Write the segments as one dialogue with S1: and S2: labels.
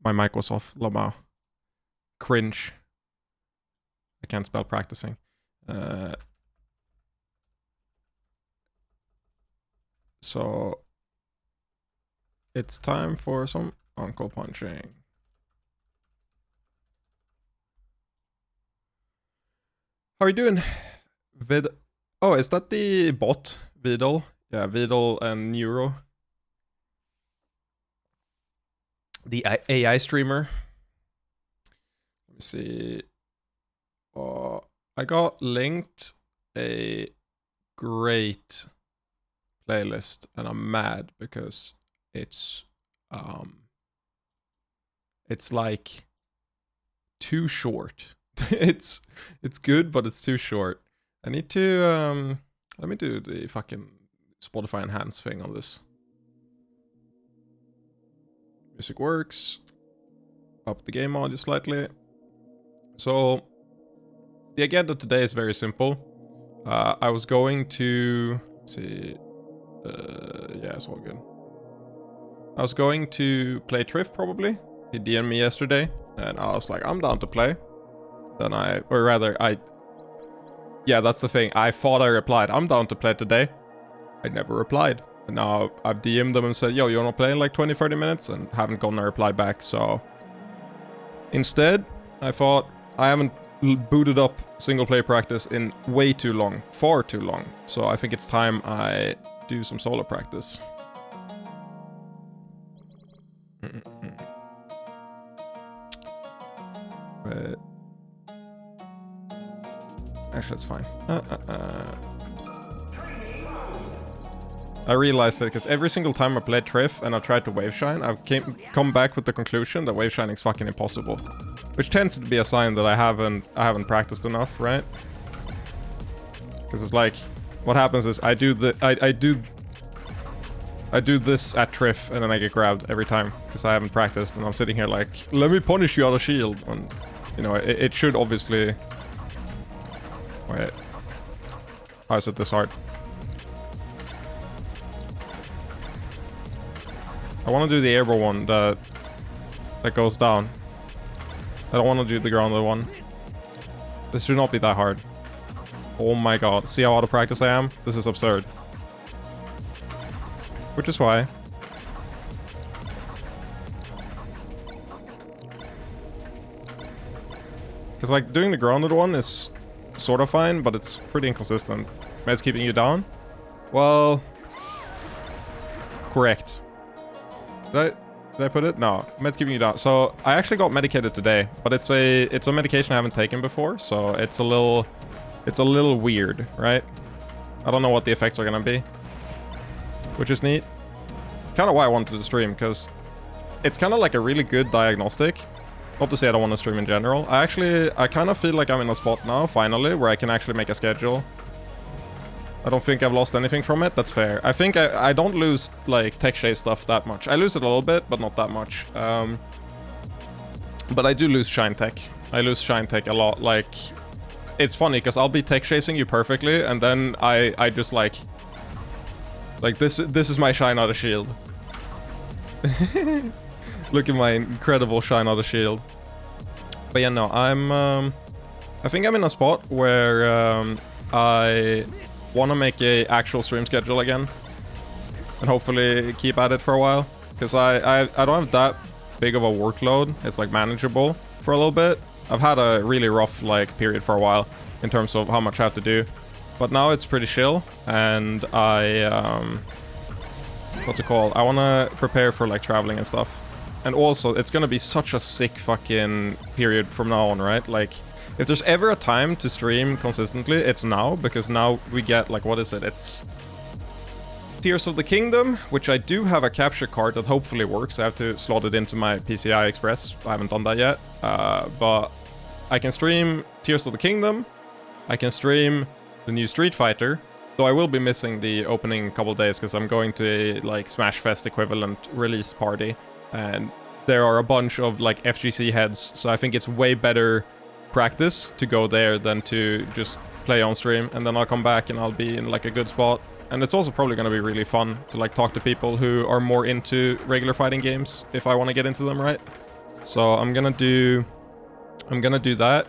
S1: my mic was off. Lama. Cringe. I can't spell practicing. So it's time for some uncle punching. How are you doing? Oh, is that the bot? Vidal? Yeah, Vidal and Neuro. The AI streamer. Let me see. I got linked a great playlist and I'm mad because it's like too short. it's good, but it's too short. I need to let me do the fucking Spotify enhance thing on this. Music works. Up the game audio slightly. So the agenda today is very simple. I was going to see. Yeah, it's all good. I was going to play Triff probably. He DM'd me yesterday, and I was like, I'm down to play. Then yeah, that's the thing. I thought I replied, I'm down to play today. I never replied. And now I've DM'd them and said, yo, you wanna play in like 20-30 minutes? And haven't gotten a reply back, so... Instead, I thought, I haven't booted up single player practice in way too long. Far too long. So I think it's time I do some solo practice. Wait. Actually, that's fine. I realized it because every single time I played Triff and I tried to wave shine, I've come back with the conclusion that wave shining is fucking impossible, which tends to be a sign that I haven't practiced enough, right? Because it's like, what happens is I do this at Triff and then I get grabbed every time because I haven't practiced, and I'm sitting here like, let me punish you out of shield, and you know it should obviously. Wait. How is it this hard? I want to do the airborne one that goes down. I don't want to do the grounded one. This should not be that hard. Oh my god. See how out of practice I am? This is absurd. Which is why. Because like doing the grounded one is sort of fine, but it's pretty inconsistent. Med's keeping you down? Well... Correct. Did I put it? No. Med's keeping you down. So, I actually got medicated today, but it's a medication I haven't taken before, so it's a little weird, right? I don't know what the effects are gonna be. Which is neat. Kind of why I wanted to stream, because it's kind of like a really good diagnostic. Not to say I don't want to stream in general. I kind of feel like I'm in a spot now, finally, where I can actually make a schedule. I don't think I've lost anything from it. That's fair. I think I don't lose, like, tech chase stuff that much. I lose it a little bit, but not that much. But I do lose shine tech. I lose shine tech a lot. Like, it's funny, because I'll be tech chasing you perfectly, and then I just, like, this is my shine out of shield. Look at my incredible shine out of shield. But yeah, no, I think I'm in a spot where I want to make a actual stream schedule again. And hopefully keep at it for a while. Because I don't have that big of a workload. It's like manageable for a little bit. I've had a really rough like period for a while in terms of how much I have to do. But now it's pretty chill. And what's it called? I want to prepare for like traveling and stuff. And also, it's gonna be such a sick fucking period from now on, right? Like, if there's ever a time to stream consistently, it's now, because now we get, like, what is it? It's Tears of the Kingdom, which I do have a capture card that hopefully works. I have to slot it into my PCI Express. I haven't done that yet. But I can stream Tears of the Kingdom. I can stream the new Street Fighter. Though I will be missing the opening couple days, because I'm going to a, like, Smash Fest equivalent release party. And there are a bunch of, like, FGC heads, so I think it's way better practice to go there than to just play on stream. And then I'll come back and I'll be in, like, a good spot. And it's also probably gonna be really fun to, like, talk to people who are more into regular fighting games, if I want to get into them, right? So I'm gonna do that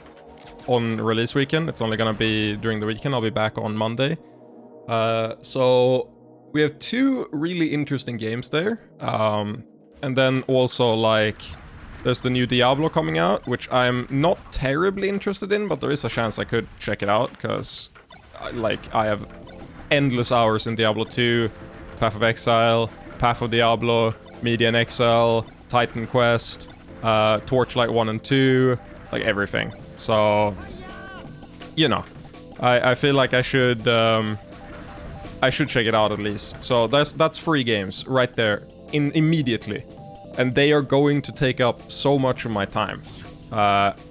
S1: on release weekend. It's only gonna be during the weekend. I'll be back on Monday. So we have 2 really interesting games there. And then also, like, there's the new Diablo coming out, which I'm not terribly interested in, but there is a chance I could check it out, because, I have endless hours in Diablo 2, Path of Exile, Path of Diablo, Media in Exile, Titan Quest, Torchlight 1 and 2, like everything. So, you know, I feel like I should check it out at least. So that's 3 games right there immediately. And they are going to take up so much of my time.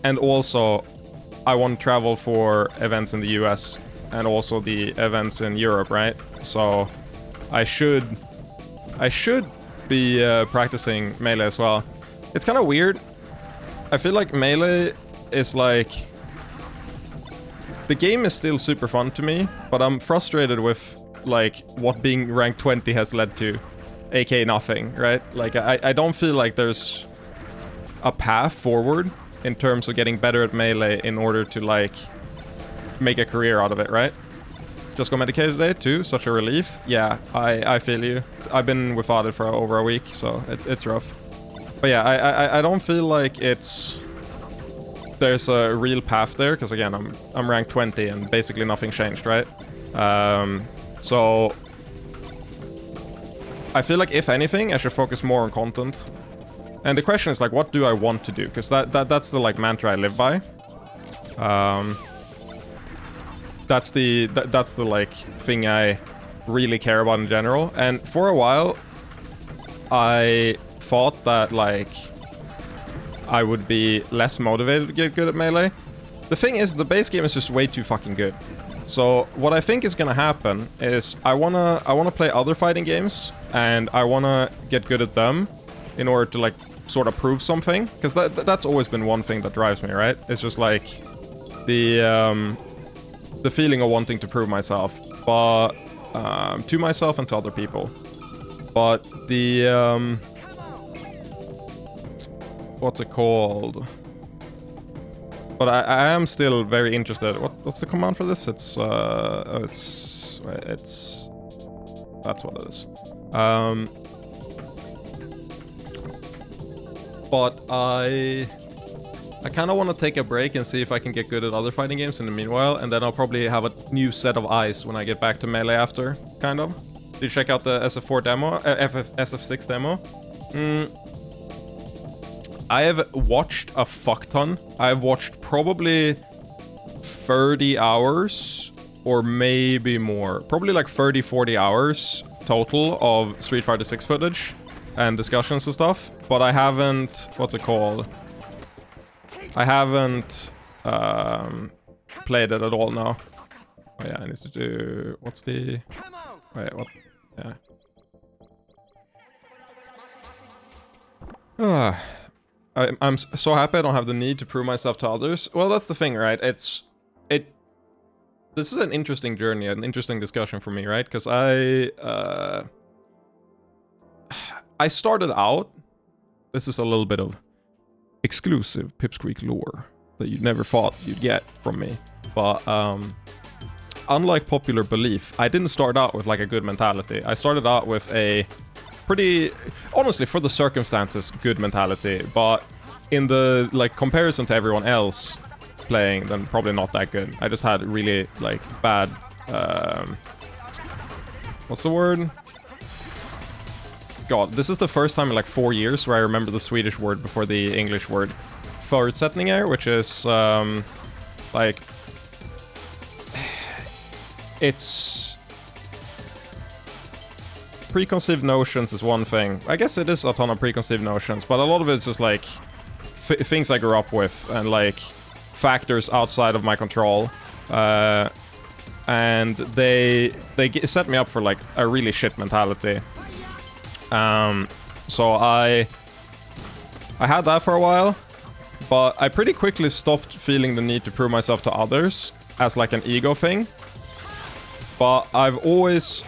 S1: And also, I want to travel for events in the US and also the events in Europe, right? So I should be practicing Melee as well. It's kind of weird. I feel like Melee is like... The game is still super fun to me, but I'm frustrated with, like, what being ranked 20 has led to. AK nothing, right? Like, I don't feel like there's a path forward in terms of getting better at Melee in order to, like, make a career out of it, right? Just got medicated today, too. Such a relief. Yeah, I feel you. I've been without it for over a week, so it's rough. But yeah, I don't feel like there's a real path there, because again, I'm ranked 20 and basically nothing changed, right? So I feel like, if anything, I should focus more on content. And the question is, like, what do I want to do? Because that's the, like, mantra I live by. That's the like, thing I really care about in general. And for a while, I thought that, like, I would be less motivated to get good at Melee. The thing is, the base game is just way too fucking good. So what I think is gonna happen is I wanna play other fighting games, and I wanna get good at them in order to, like, sort of prove something. Because that's always been one thing that drives me, right? It's just like the feeling of wanting to prove myself, but to myself and to other people. But the what's it called? But I am still very interested. What's the command for this? It's that's what it is. But I kind of want to take a break and see if I can get good at other fighting games in the meanwhile, and then I'll probably have a new set of eyes when I get back to Melee after, kind of. Did you check out the SF4 demo? SF6 demo? I have watched a fuck ton. I've watched probably 30 hours, or maybe more. Probably like 30, 40 hours total of Street Fighter 6 footage and discussions and stuff, but I haven't... What's it called? I haven't played it at all now. Oh yeah, I need to do... What's the... Wait, what? Yeah. I'm so happy I don't have the need to prove myself to others. Well, that's the thing, right? This is an interesting journey, an interesting discussion for me, right? Because I started out... This is a little bit of exclusive Pipsqueak lore that you never thought you'd get from me. But unlike popular belief, I didn't start out with, like, a good mentality. I started out with a pretty, honestly, for the circumstances, good mentality, but in the, like, comparison to everyone else playing, then probably not that good. I just had really, like, bad, what's the word? God, this is the first time in, like, 4 years where I remember the Swedish word before the English word. Förutsättningar, which is, like, it's... Preconceived notions is one thing. I guess it is a ton of preconceived notions, but a lot of it's just, like, things I grew up with, and, like, factors outside of my control. And they set me up for, like, a really shit mentality. So I had that for a while, but I pretty quickly stopped feeling the need to prove myself to others as, like, an ego thing. But I've always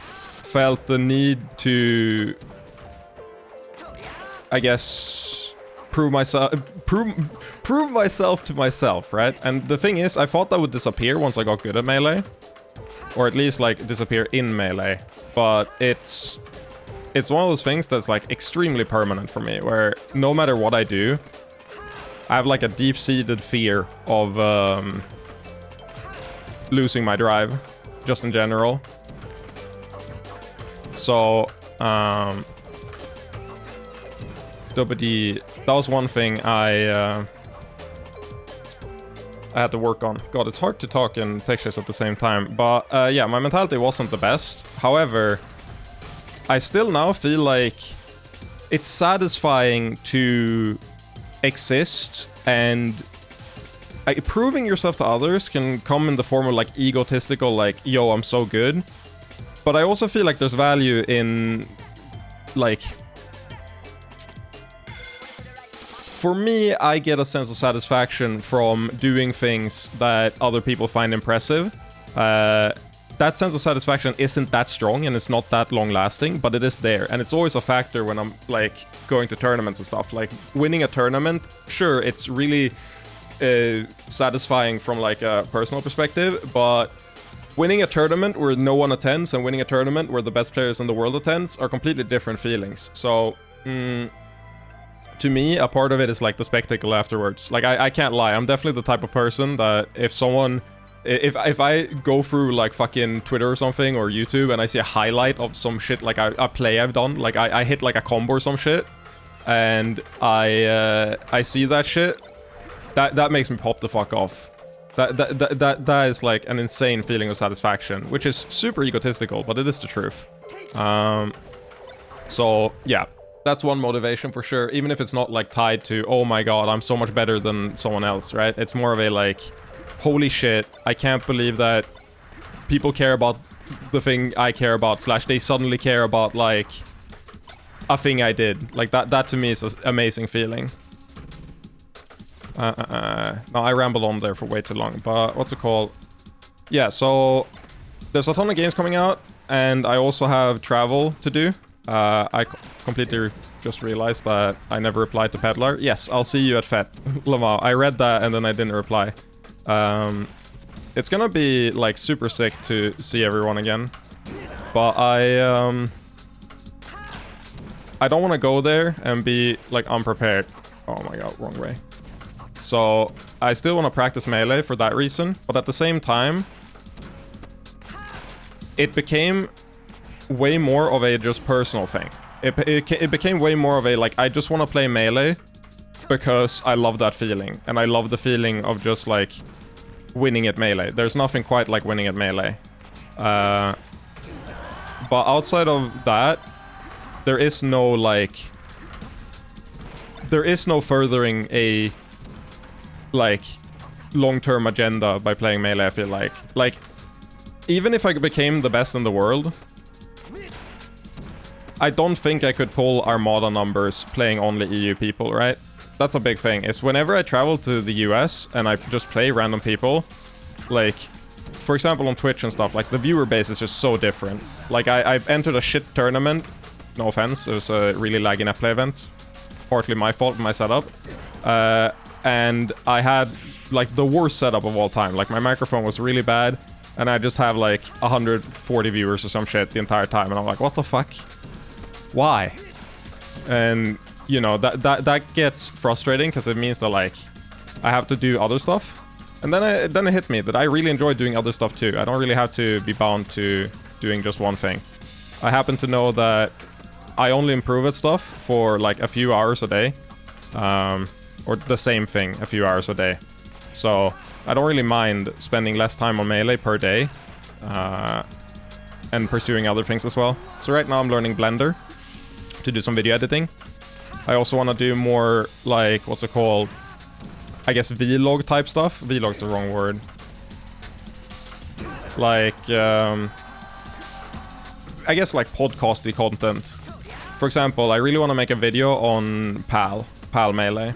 S1: felt the need to, I guess, prove myself to myself, right? And the thing is, I thought that would disappear once I got good at melee, or at least like disappear in melee. But it's one of those things that's like extremely permanent for me, where no matter what I do, I have like a deep-seated fear of losing my drive, just in general. So that was one thing I had to work on. God, it's hard to talk and textures at the same time. But yeah, my mentality wasn't the best. However, I still now feel like it's satisfying to exist, and proving yourself to others can come in the form of like egotistical, like, yo, I'm so good. But I also feel like there's value in, like, for me, I get a sense of satisfaction from doing things that other people find impressive. That sense of satisfaction isn't that strong and it's not that long lasting, but it is there. And it's always a factor when I'm like going to tournaments and stuff. Like winning a tournament, sure, it's really satisfying from like a personal perspective, but winning a tournament where no one attends and winning a tournament where the best players in the world attends are completely different feelings. So, to me, a part of it is like the spectacle afterwards. Like, I can't lie, I'm definitely the type of person that if I go through like fucking Twitter or something or YouTube and I see a highlight of some shit, like a play I've done, like I hit like a combo or some shit, and I see that shit, that makes me pop the fuck off. That is like an insane feeling of satisfaction, which is super egotistical, but it is the truth. So yeah, that's one motivation for sure, even if it's not like tied to, oh my god, I'm so much better than someone else, right? It's more of a like, holy shit, I can't believe that people care about the thing I care about, / they suddenly care about like a thing I did. Like that to me is an amazing feeling. No, I rambled on there for way too long, but what's it called? Yeah, so there's a ton of games coming out, and I also have travel to do. I completely just realized that I never replied to Peddler. Yes, I'll see you at FET, Lamau. I read that and then I didn't reply. It's gonna be like super sick to see everyone again, but I don't want to go there and be like unprepared. Oh my god, wrong way. So I still want to practice melee for that reason, but at the same time, it became way more of a just personal thing. It became way more of a like, I just want to play melee because I love that feeling, and I love the feeling of just like winning at melee. There's nothing quite like winning at melee. But outside of that, there is no furthering a like long-term agenda by playing melee. I feel like even if I became the best in the world, I don't think I could pull Armada numbers playing only EU people, right? That's a big thing, is whenever I travel to the US and I just play random people, like, for example on Twitch and stuff, like, the viewer base is just so different. Like, I entered a shit tournament, no offense, it was a really laggy netplay event, partly my fault, my setup, and I had, like, the worst setup of all time. Like, my microphone was really bad, and I just have, like, 140 viewers or some shit the entire time, and I'm like, what the fuck? Why? And, you know, that gets frustrating, because it means that, like, I have to do other stuff. And then it hit me that I really enjoy doing other stuff too. I don't really have to be bound to doing just one thing. I happen to know that I only improve at stuff for, like, a few hours a day. Or the same thing a few hours a day. So I don't really mind spending less time on melee per day. And pursuing other things as well. So right now I'm learning Blender to do some video editing. I also want to do more, like, what's it called? I guess vlog type stuff. Vlog's the wrong word. Like, I guess like podcasty content. For example, I really want to make a video on PAL Melee.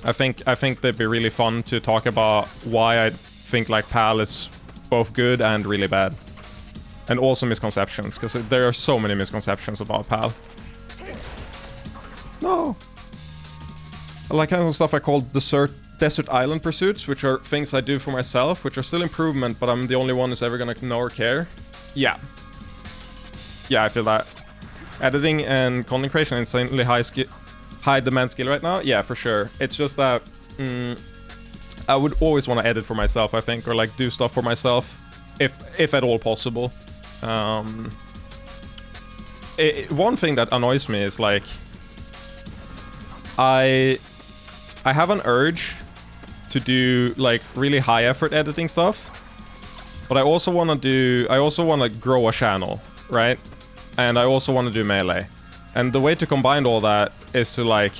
S1: I think they'd be really fun to talk about why I think like PAL is both good and really bad. And also misconceptions, because there are so many misconceptions about PAL. No! I like kind of stuff I call desert island pursuits, which are things I do for myself, which are still improvement, but I'm the only one who's ever gonna know or care. Yeah. Yeah, I feel that. Editing and content creation, insanely high demand skill right now. Yeah, for sure. It's just that I would always want to edit for myself, I think, or like do stuff for myself, if at all possible. One thing that annoys me is like I have an urge to do like really high effort editing stuff, but I also want to grow a channel, right? And I also want to do melee. And the way to combine all that is to like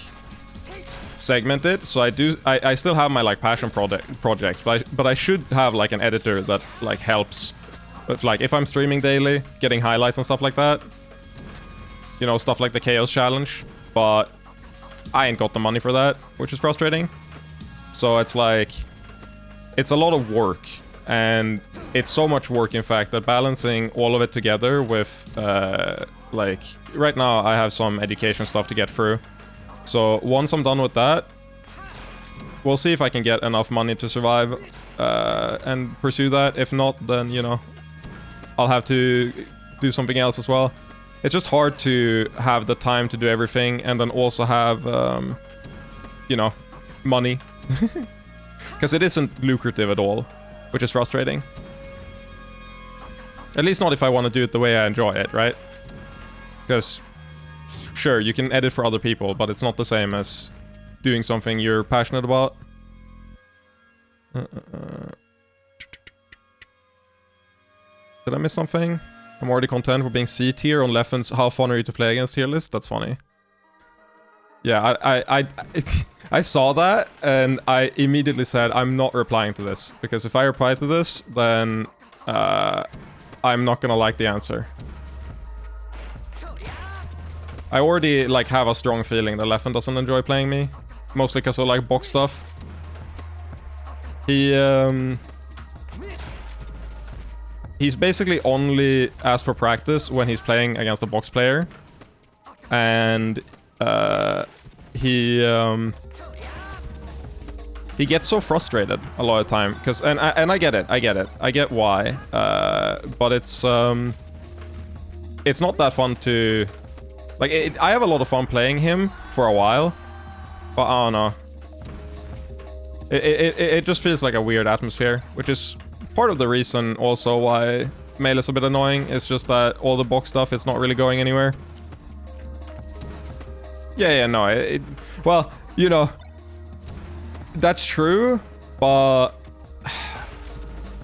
S1: segment it. So I still have my like passion project, but I should have like an editor that like helps with like if I'm streaming daily, getting highlights and stuff like that. You know, stuff like the Chaos Challenge, but I ain't got the money for that, which is frustrating. So it's like, it's a lot of work, and it's so much work, in fact, that balancing all of it together with, like, right now I have some education stuff to get through. So once I'm done with that, we'll see if I can get enough money to survive, and pursue that. If not, then, you know, I'll have to do something else as well. It's just hard to have the time to do everything and then also have, you know, money. Because it isn't lucrative at all, which is frustrating. At least not if I want to do it the way I enjoy it, right? Because, sure, you can edit for other people, but it's not the same as doing something you're passionate about. Did I miss something? I'm already content with being C tier on Leffen's how fun are you to play against tier list. That's funny. Yeah, I saw that and I immediately said I'm not replying to this, because if I reply to this, then I'm not gonna like the answer. I already like have a strong feeling that Leffen doesn't enjoy playing me, mostly because of like box stuff. He's basically only asked for practice when he's playing against a box player. And he gets so frustrated a lot of the time, because and I get it, I get why, but it's not that fun to like. I have a lot of fun playing him for a while, but I don't know. It just feels like a weird atmosphere, which is part of the reason also why Mail is a bit annoying. It's just that all the box stuff, it's not really going anywhere. Yeah, no, well, you know, that's true, but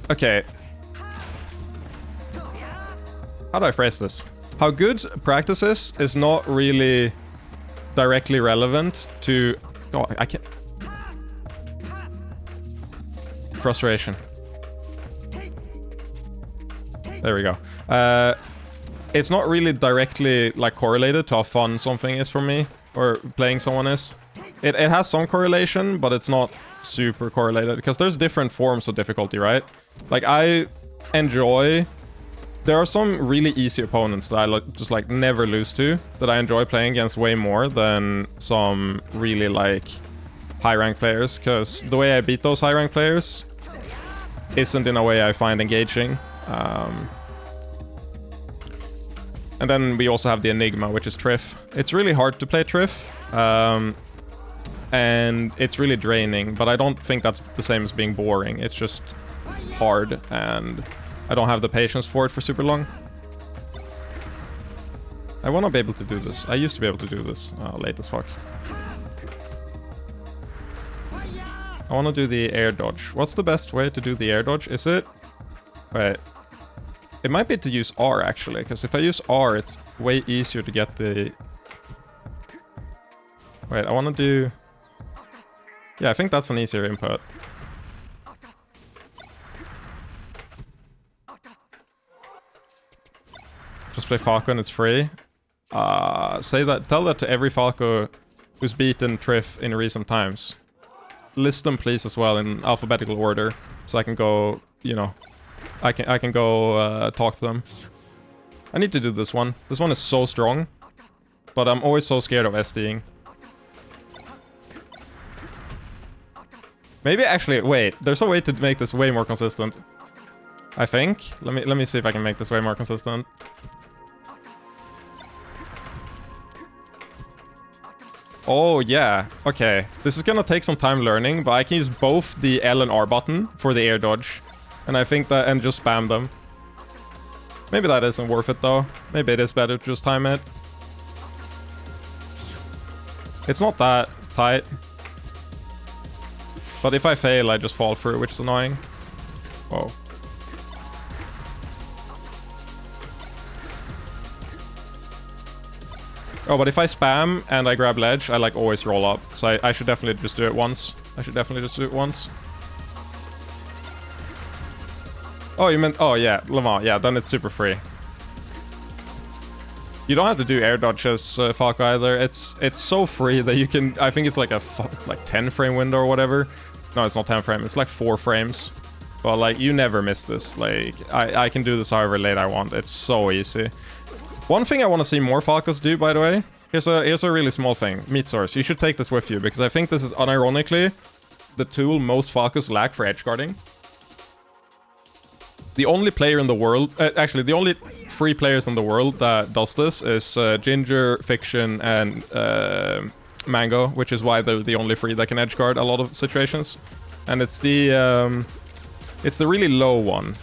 S1: okay. How do I phrase this? How good practice is not really directly relevant to... Oh, I can't... Frustration. There we go. It's not really directly like correlated to how fun something is for me, or playing someone is. It has some correlation, but it's not super correlated, because there's different forms of difficulty, right? Like, I enjoy... There are some really easy opponents that I just like never lose to, that I enjoy playing against way more than some really like high rank players, because the way I beat those high rank players isn't in a way I find engaging. And then we also have the Enigma, which is Triff. It's really hard to play Triff, and it's really draining, but I don't think that's the same as being boring. It's just hard, and I don't have the patience for it for super long. I want to be able to do this. I used to be able to do this. Oh, late as fuck. I want to do the air dodge. What's the best way to do the air dodge? Is it... Wait. It might be to use R, actually, because if I use R, it's way easier to get the... Wait, I want to do... Yeah, I think that's an easier input. Just play Falco and it's free. Tell that to every Falco who's beaten Triff in recent times. List them, please, as well in alphabetical order, so I can go, you know, I can go talk to them. I need to do this one. This one is so strong, but I'm always so scared of SDing. Maybe actually, wait, there's a way to make this way more consistent. I think. Let me see if I can make this way more consistent. Oh, yeah. Okay. This is gonna take some time learning, but I can use both the L and R button for the air dodge. And I think that, and just spam them. Maybe that isn't worth it, though. Maybe it is better to just time it. It's not that tight. But if I fail, I just fall through, which is annoying. Whoa. Oh, but if I spam and I grab ledge, I like always roll up. So I should definitely just do it once. Oh, you meant... Oh, yeah. Lamar. Yeah, then it's super free. You don't have to do air dodges, Falco, either. It's so free that you can... I think it's like a 10 frame window or whatever. No, it's not 10 frame. It's like 4 frames. But, like, you never miss this. Like, I can do this however late I want. It's so easy. One thing I want to see more Falcos do, by the way, here's a really small thing. Meat source. You should take this with you, because I think this is unironically the tool most Falcos lack for edge guarding. The only player in the world... actually, the only 3 players in the world that does this is Ginger, Fiction, and Mango, which is why they're the only 3 that can edge guard a lot of situations. And it's the really low one.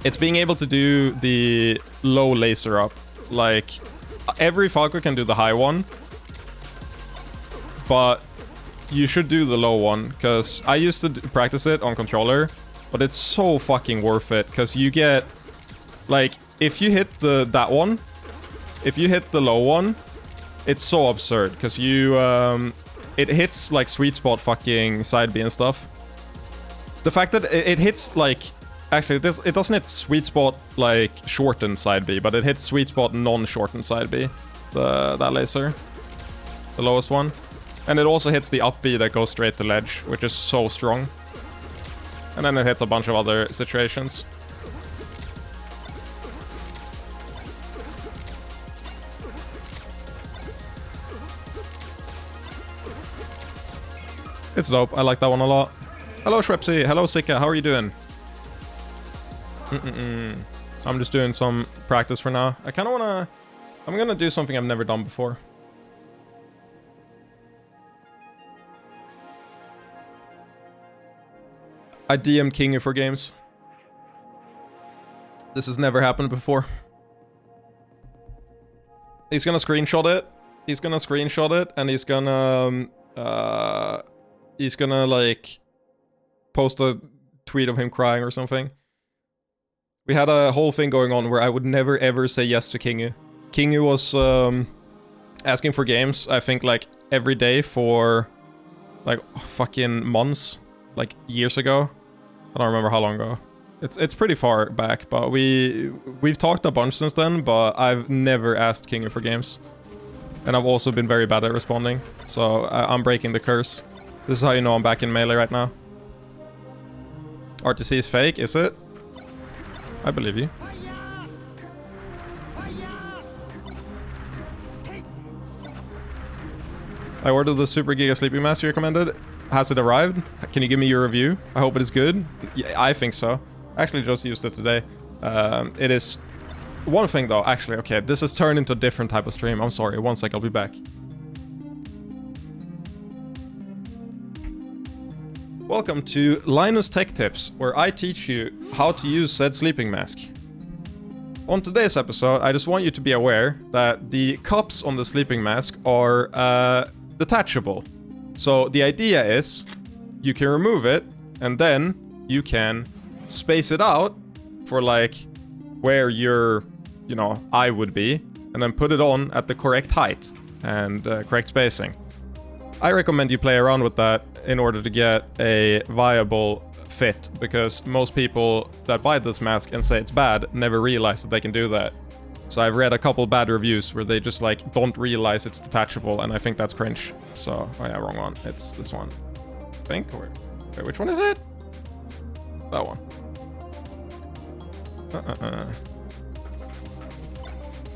S1: It's being able to do the low laser up. Like, every Falco can do the high one. But you should do the low one, because I used to practice it on controller. But it's so fucking worth it, because you get... Like, if you hit that one, if you hit the low one, it's so absurd, because you... it hits, like, sweet spot fucking side B and stuff. The fact that it hits, like... Actually, it doesn't hit sweet spot, like, shortened side B, but it hits sweet spot non-shortened side B. That laser. The lowest one. And it also hits the up B that goes straight to ledge, which is so strong. And then it hits a bunch of other situations. It's dope. I like that one a lot. Hello, Shwepsy. Hello, Sika. How are you doing? I'm just doing some practice for now. I kind of want to... I'm going to do something I've never done before. I DM Kingu for games. This has never happened before. He's gonna screenshot it. He's gonna screenshot it, and he's gonna like post a tweet of him crying or something. We had a whole thing going on where I would never ever say yes to Kingu. Kingu was asking for games, I think, like every day for like fucking months, like years ago. I don't remember how long ago. It's pretty far back, but we've talked a bunch since then, but I've never asked Kingu for games. And I've also been very bad at responding, so I'm breaking the curse. This is how you know I'm back in Melee right now. RTC is fake, is it? I believe you. I ordered the Super Giga Sleeping Mask you recommended. Has it arrived? Can you give me your review? I hope it is good. Yeah, I think so. I actually just used it today. It is... One thing though, actually, okay, this has turned into a different type of stream. I'm sorry, one sec, I'll be back. Welcome to Linus Tech Tips, where I teach you how to use said sleeping mask. On today's episode, I just want you to be aware that the cups on the sleeping mask are detachable. So the idea is, you can remove it, and then you can space it out for like where your, you know, eye would be, and then put it on at the correct height and correct spacing. I recommend you play around with that in order to get a viable fit, because most people that buy this mask and say it's bad never realize that they can do that. So I've read a couple bad reviews where they just like don't realize it's detachable, and I think that's cringe. So, oh yeah, wrong one. It's this one. I think, or wait, which one is it? That one.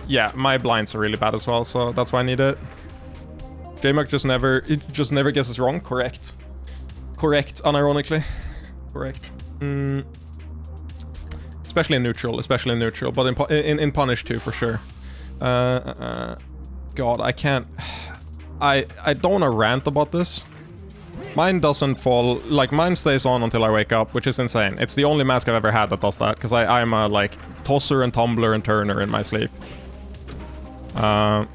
S1: Yeah, my blinds are really bad as well, so that's why I need it. JMuck just never gets this wrong. Correct. Correct, unironically. Correct. Especially in neutral, but in punish too, for sure. God, I can't... I don't want to rant about this. Mine doesn't fall... Like, mine stays on until I wake up, which is insane. It's the only mask I've ever had that does that, because I'm a, like, tosser and tumbler and turner in my sleep. But,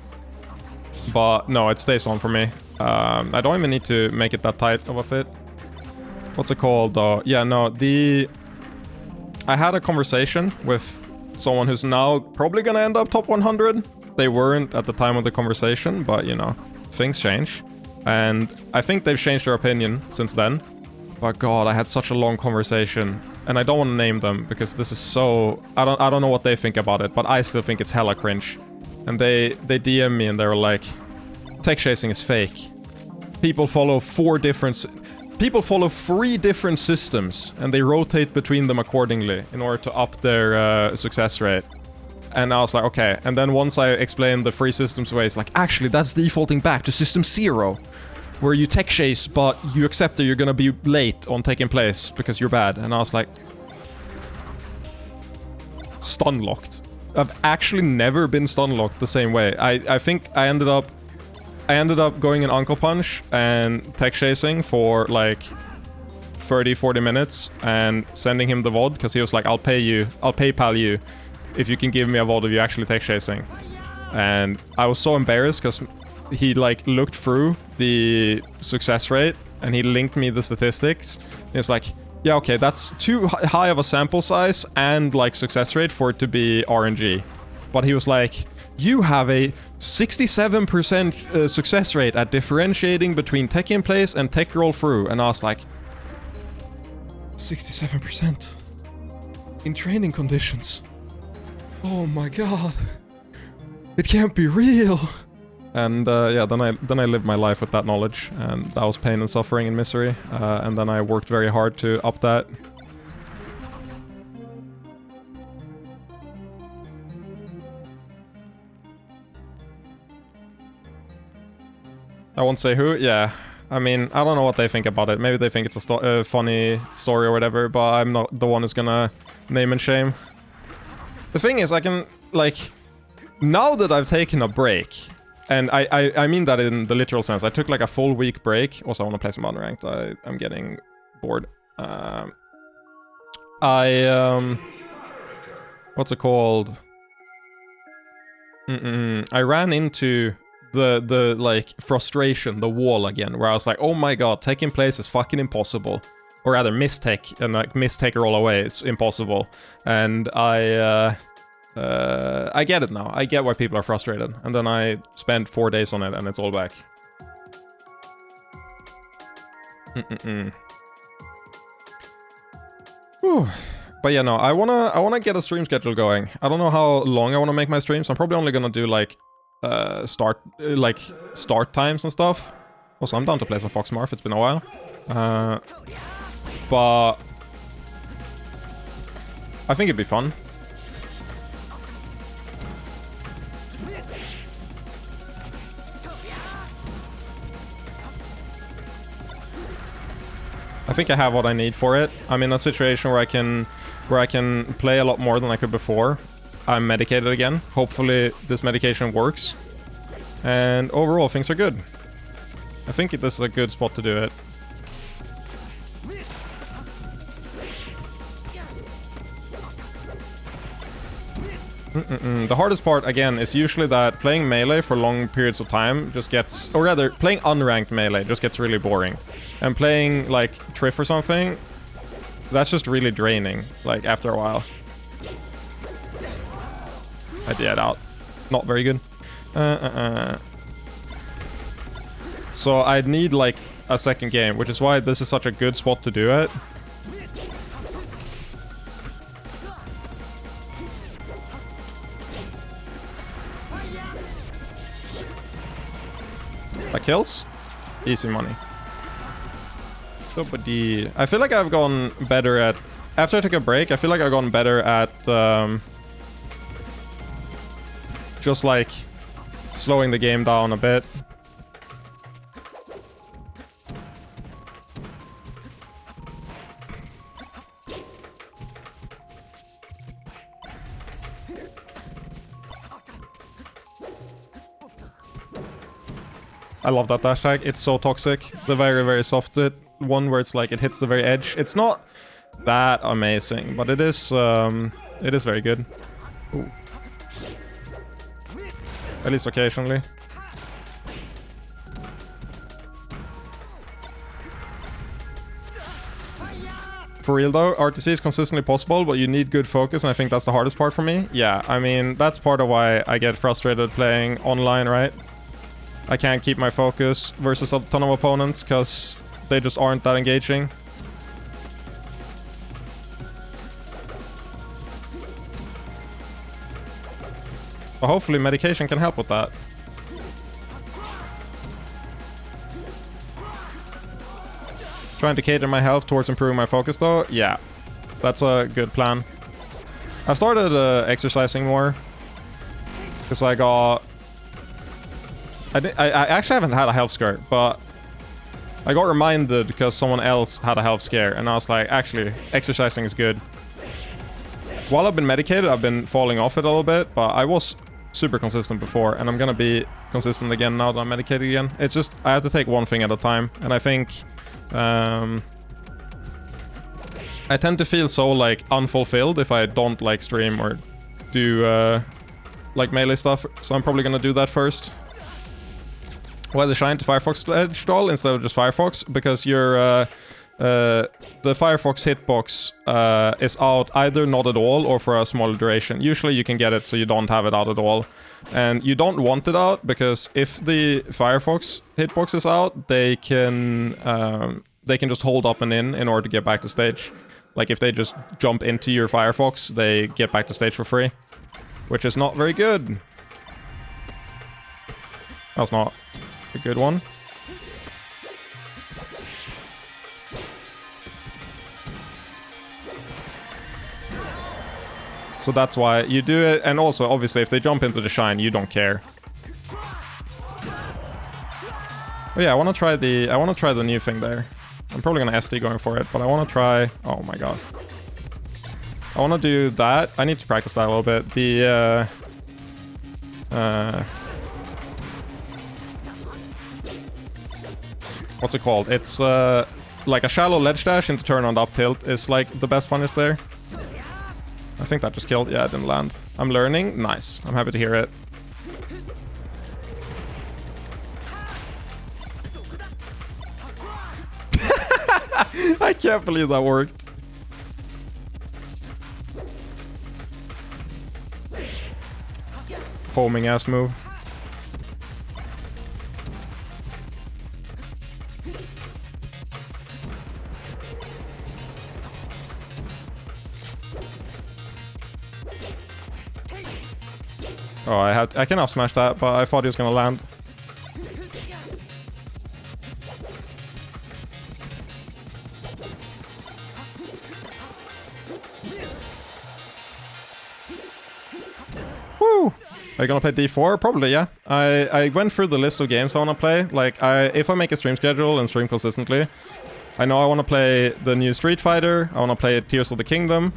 S1: no, it stays on for me. I don't even need to make it that tight of a fit. What's it called, though? Yeah, no, I had a conversation with someone who's now probably gonna end up top 100. They weren't at the time of the conversation, but, you know, things change. And I think they've changed their opinion since then. But God, I had such a long conversation. And I don't want to name them because this is so... I don't know what they think about it, but I still think it's hella cringe. And they DM me and they were like, tech chasing is fake. People follow 3 different systems and they rotate between them accordingly in order to up their success rate. And I was like, okay. And then once I explained the 3 systems way, it's like, actually, that's defaulting back to system 0. Where you tech chase, but you accept that you're gonna be late on taking place because you're bad. And I was like... Stun locked. I've actually never been stun locked the same way. I think I ended up going in Uncle Punch and tech chasing for like 30-40 minutes and sending him the VOD because he was like, I'll PayPal you if you can give me a VOD of you actually tech chasing. And I was so embarrassed because he like looked through the success rate and he linked me the statistics. And it's like, yeah, okay, that's too high of a sample size and like success rate for it to be RNG. But he was like, you have a 67% success rate at differentiating between tech in place and tech roll through. And I was like, 67% in training conditions. Oh my god. It can't be real. And yeah, then I lived my life with that knowledge, and that was pain and suffering and misery. And then I worked very hard to up that. I won't say who. Yeah, I mean, I don't know what they think about it. Maybe they think it's a funny story or whatever, but I'm not the one who's gonna name and shame. The thing is, I can, like, now that I've taken a break, and I mean that in the literal sense, I took like a full week break. Also, I want to play some unranked. I'm getting bored. What's it called? I ran into the like frustration, the wall again, where I was like, oh my god, tech in place is fucking impossible. Or rather, mistech, and like mistech roll away, it's impossible. And I get it now. I get why people are frustrated. And then I spent 4 days on it, and it's all back. Whew. But yeah, no, I wanna get a stream schedule going. I don't know how long I wanna make my streams. I'm probably only gonna do like start times and stuff. Also, I'm down to play some Fox Marth. It's been a while. But I think it'd be fun. I think I have what I need for it. I'm in a situation where I can play a lot more than I could before. I'm medicated again. Hopefully this medication works. And overall, things are good. I think this is a good spot to do it. The hardest part, again, is usually that playing melee for long periods of time just gets... Or rather, playing unranked melee just gets really boring. And playing, like, Triff or something, that's just really draining, like, after a while. I did out. Not very good. So I'd need, like, a second game, which is why this is such a good spot to do it. That kills? Easy money. I feel like I've gone better at... After I took a break, I feel like I've gone better at... just like... slowing the game down a bit. I love that dash tag. It's so toxic. The very, very soft one where it's like it hits the very edge. It's not that amazing, but it is very good. Ooh. At least occasionally. For real though, RTC is consistently possible, but you need good focus, and I think that's the hardest part for me. Yeah, I mean, that's part of why I get frustrated playing online, right? I can't keep my focus versus a ton of opponents, because they just aren't that engaging. But hopefully medication can help with that. Trying to cater my health towards improving my focus though, yeah, that's a good plan. I've started exercising more because I actually haven't had a health scare, but I got reminded because someone else had a health scare, and I was like, actually, exercising is good. While I've been medicated, I've been falling off it a little bit, but I was super consistent before, and I'm gonna be consistent again now that I'm medicated again. It's just, I have to take one thing at a time, and I think I tend to feel so like unfulfilled if I don't like stream or do like melee stuff, so I'm probably gonna do that first. Why the shine to Firefox Edge doll instead of just Firefox? Because your the Firefox hitbox is out either not at all or for a smaller duration. Usually you can get it so you don't have it out at all. And you don't want it out because if the Firefox hitbox is out, they can just hold up and in order to get back to stage. Like if they just jump into your Firefox, they get back to stage for free, which is not very good. That's not a good one. So that's why you do it, and also obviously if they jump into the shine, you don't care. Oh yeah, I want to try the new thing there. I'm probably gonna SD going for it, but I want to try. Oh my god, I want to do that. I need to practice that a little bit. The what's it called? It's like a shallow ledge dash into turn on the up tilt is like the best punish there. I think that just killed. Yeah, it didn't land. I'm learning. Nice. I'm happy to hear it. I can't believe that worked. Homing ass move. Oh, I can up smash that, but I thought he was gonna land. Woo! Are you gonna play D4? Probably, yeah. I went through the list of games I wanna play. Like, if I make a stream schedule and stream consistently, I know I wanna play the new Street Fighter, I wanna play Tears of the Kingdom.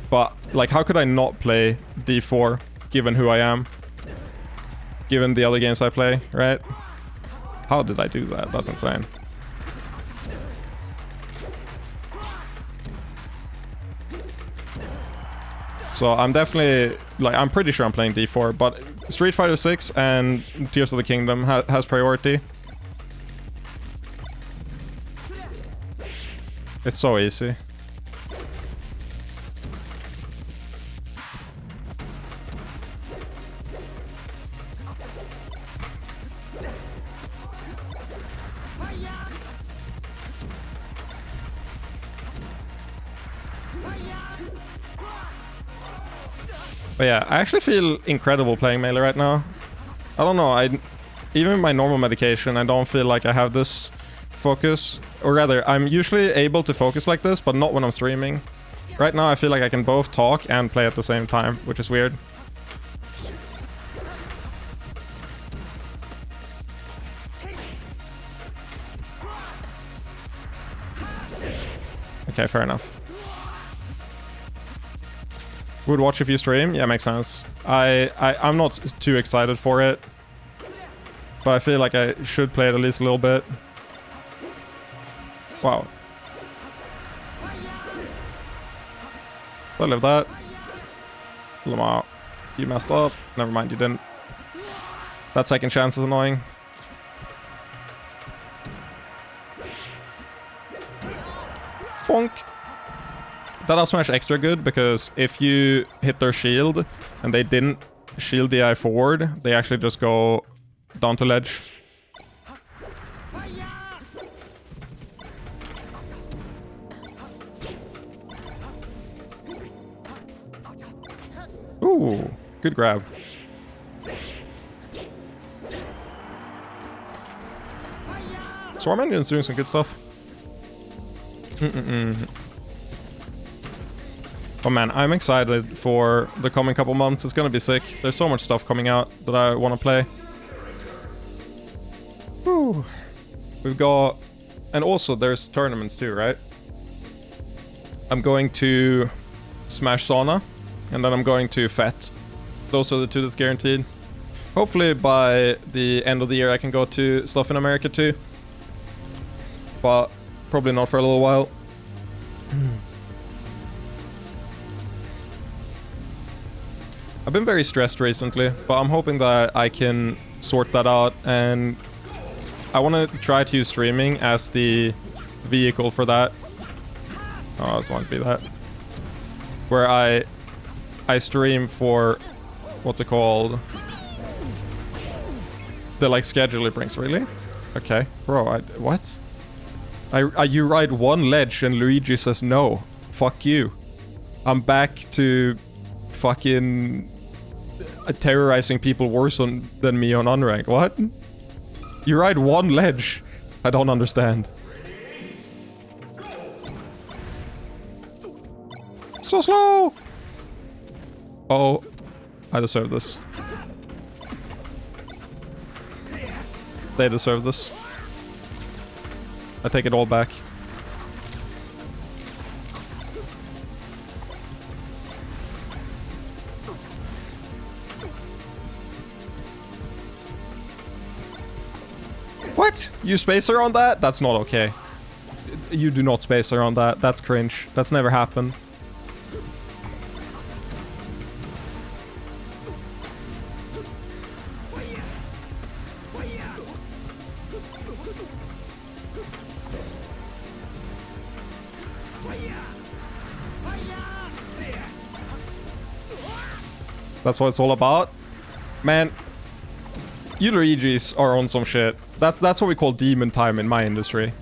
S1: But, like, how could I not play D4, given who I am? Given the other games I play, right? How did I do that? That's insane. So I'm definitely, like, I'm pretty sure I'm playing D4, but Street Fighter 6 and Tears of the Kingdom has priority. It's so easy. But yeah, I actually feel incredible playing melee right now. I don't know, even in my normal medication, I don't feel like I have this focus. Or rather, I'm usually able to focus like this, but not when I'm streaming. Right now, I feel like I can both talk and play at the same time, which is weird. Okay, fair enough. Would watch if you stream? Yeah, makes sense. I'm not too excited for it. But I feel like I should play it at least a little bit. Wow. Did I live that? Lamar, you messed up. Never mind, you didn't. That second chance is annoying. Bonk. That up smash extra good because if you hit their shield and they didn't shield the eye forward, they actually just go down to ledge. Ooh, good grab. Swarm Engine's doing some good stuff. Oh man, I'm excited for the coming couple months. It's gonna be sick. There's so much stuff coming out that I want to play. Whew. We've got... And also, there's tournaments too, right? I'm going to Smash Sauna, and then I'm going to FET. Those are the two that's guaranteed. Hopefully by the end of the year I can go to stuff in America too. But probably not for a little while. I've been very stressed recently, but I'm hoping that I can sort that out, and I want to try to use streaming as the vehicle for that. Oh, I just want to be that. Where I stream for, what's it called? The like schedule it brings, really? Okay, bro, what? You ride one ledge and Luigi says no. Fuck you. I'm back to fucking terrorizing people worse than me on unranked. What? You ride one ledge. I don't understand. So slow! Oh, I deserve this. They deserve this. I take it all back. What? You space around that? That's not okay. You do not space around that. That's cringe. That's never happened. That's what it's all about. Man, you Luigis are on some shit. That's what we call demon time in my industry.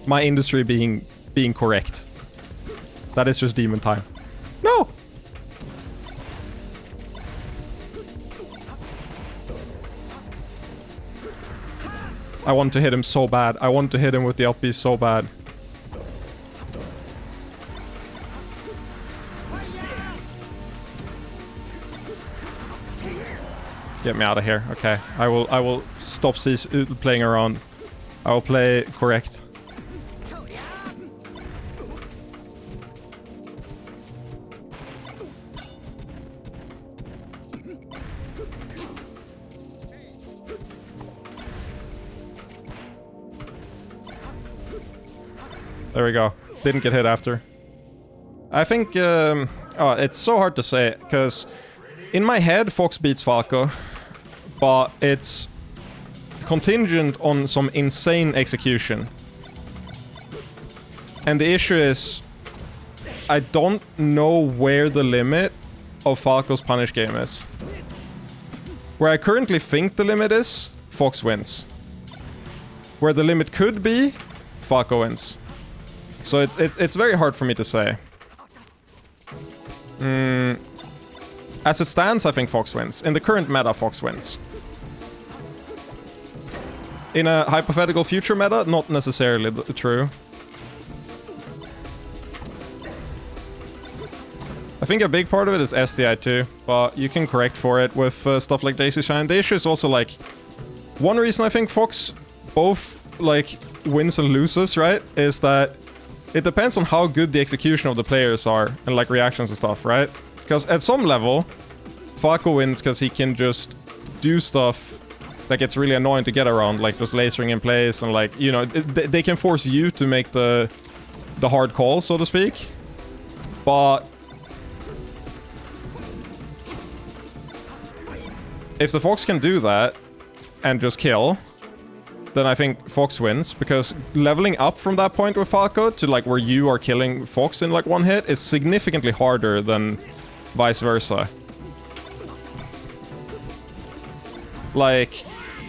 S1: My industry being correct. That is just demon time. No! I want to hit him so bad. I want to hit him with the up B so bad. Get me out of here. Okay. I will stop playing around. I will play correct. There we go. Didn't get hit after. I think, oh, it's so hard to say, because in my head, Fox beats Falco, but it's contingent on some insane execution. And the issue is, I don't know where the limit of Falco's punish game is. Where I currently think the limit is, Fox wins. Where the limit could be, Falco wins. So it's very hard for me to say. As it stands, I think Fox wins. In the current meta, Fox wins. In a hypothetical future meta, not necessarily true. I think a big part of it is SDI too, but you can correct for it with stuff like Daisy Shine. The issue is also like, one reason I think Fox both like wins and loses, right, is that it depends on how good the execution of the players are and like reactions and stuff, right? Because at some level, Falco wins because he can just do stuff that gets really annoying to get around, like just lasering in place and like, you know, they can force you to make the hard call, so to speak. But if the Fox can do that and just kill, then I think Fox wins, because leveling up from that point with Falco to like where you are killing Fox in like one hit is significantly harder than vice versa. Like,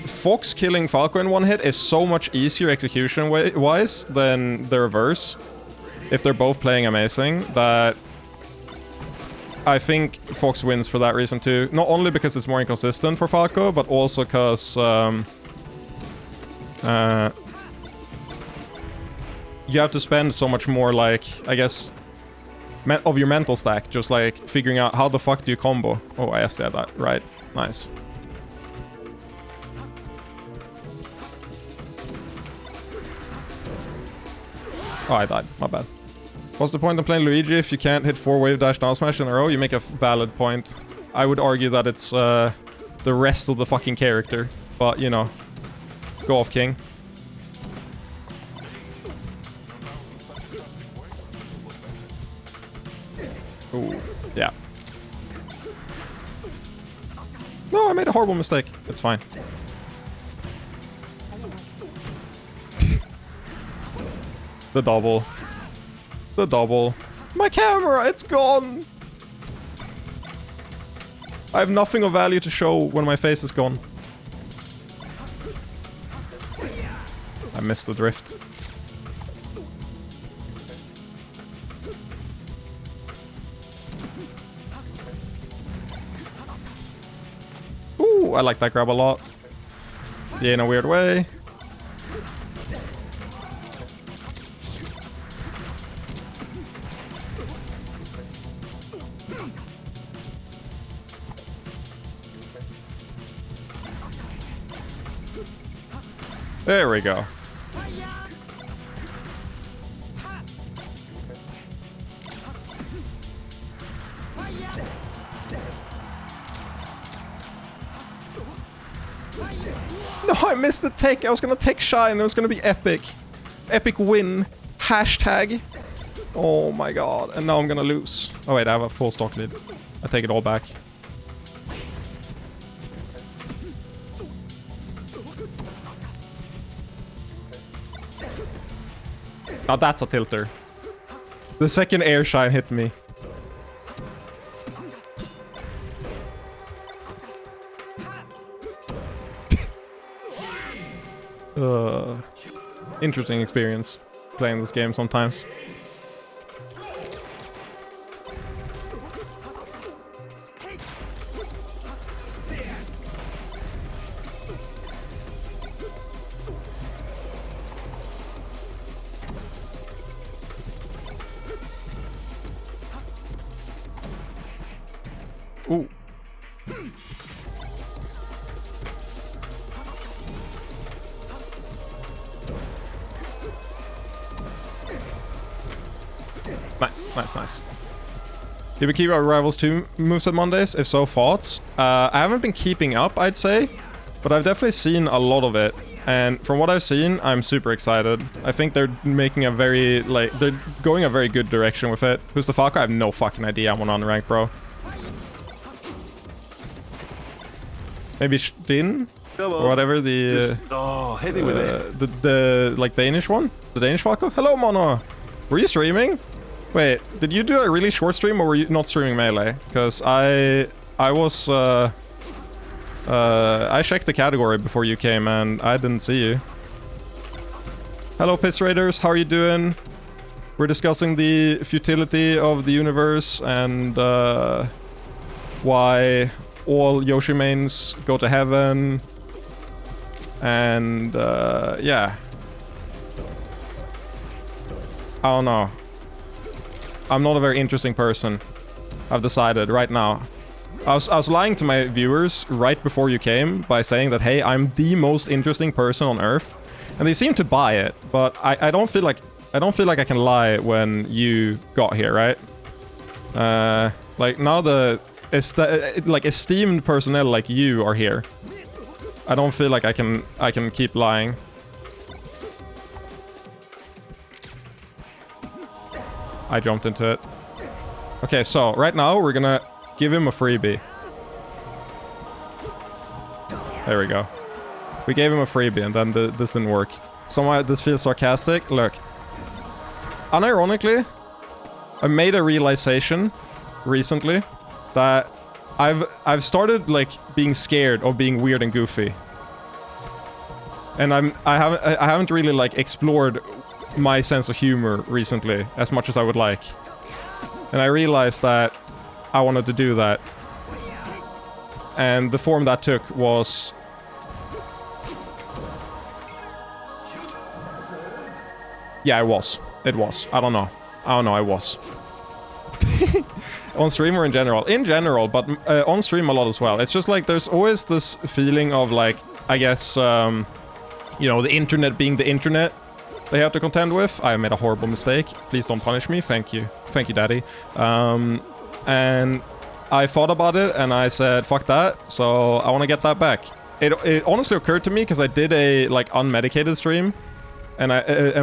S1: Fox killing Falco in one hit is so much easier execution-wise than the reverse, if they're both playing amazing, that I think Fox wins for that reason too. Not only because it's more inconsistent for Falco, but also because you have to spend so much more, like, I guess, of your mental stack, just like figuring out how the fuck do you combo. Oh, I SD'd that. Right. Nice. Oh, I died. My bad. What's the point of playing Luigi if you can't hit 4 wave dash down smash in a row? You make a valid point. I would argue that it's the rest of the fucking character. But, you know, go off, King. Ooh, yeah. No, I made a horrible mistake. It's fine. The double. The double. My camera, it's gone! I have nothing of value to show when my face is gone. I missed the drift. Ooh, I like that grab a lot. Yeah, in a weird way. There we go. No, I missed the take. I was gonna take Shine. It was gonna be epic. Epic win. Hashtag. Oh my god. And now I'm gonna lose. Oh wait, I have a full stock lead. I take it all back. Now that's a tilter. The second air shine hit me. Interesting experience playing this game sometimes. Ooh. Nice, nice, nice. Did we keep our Rivals 2 moveset Mondays? If so, thoughts? I haven't been keeping up, I'd say, but I've definitely seen a lot of it. And from what I've seen, I'm super excited. I think they're making a very, like, they're going a very good direction with it. Who's the Falco? I have no fucking idea. I'm on rank, bro. Maybe Stin? Or whatever, the...
S2: hit me with it.
S1: The, like, Danish one? The Danish Falco? Hello, Mono! Were you streaming? Wait, did you do a really short stream, or were you not streaming Melee? Because I was, I checked the category before you came, and I didn't see you. Hello, Piss Raiders, how are you doing? We're discussing the futility of the universe, and, why all Yoshi mains go to heaven. And, yeah. I don't know. I'm not a very interesting person, I've decided right now. I was lying to my viewers right before you came by saying that, hey, I'm the most interesting person on Earth. And they seem to buy it, but I don't feel like I can lie when you got here, right? Like, now the esteemed personnel like you are here. I don't feel like I can keep lying. I jumped into it. Okay, so right now we're gonna give him a freebie. There we go. We gave him a freebie and then this didn't work. Somehow this feels sarcastic. Look. Unironically, I made a realization recently that I've started like being scared of being weird and goofy. And I haven't really like explored my sense of humor recently as much as I would like. And I realized that I wanted to do that. And the form that took was... Yeah, it was. It was. I don't know. I was. On stream or in general? In general, but on stream a lot as well. It's just like there's always this feeling of like, I guess, you know, the internet being the internet they have to contend with. I made a horrible mistake. Please don't punish me. Thank you. Thank you, Daddy. And I thought about it and I said, fuck that. So I want to get that back. It honestly occurred to me because I did a like unmedicated stream. And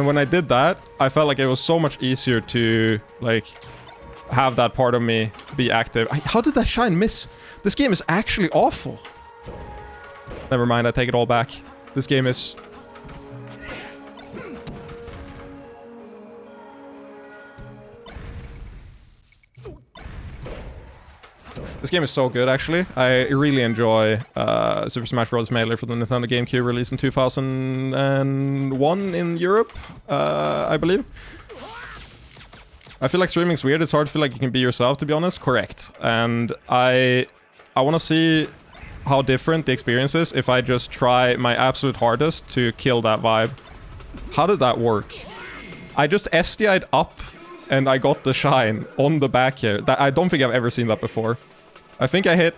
S1: when I did that, I felt like it was so much easier to like have that part of me be active. How did that shine miss? This game is actually awful. Never mind, I take it all back. This game is... This game is so good, actually. I really enjoy Super Smash Bros. Melee for the Nintendo GameCube, released in 2001 in Europe, I believe. I feel like streaming's weird. It's hard to feel like you can be yourself, to be honest. Correct. And I want to see how different the experience is if I just try my absolute hardest to kill that vibe. How did that work? I just SDI'd up and I got the shine on the back here. I don't think I've ever seen that before. I think I hit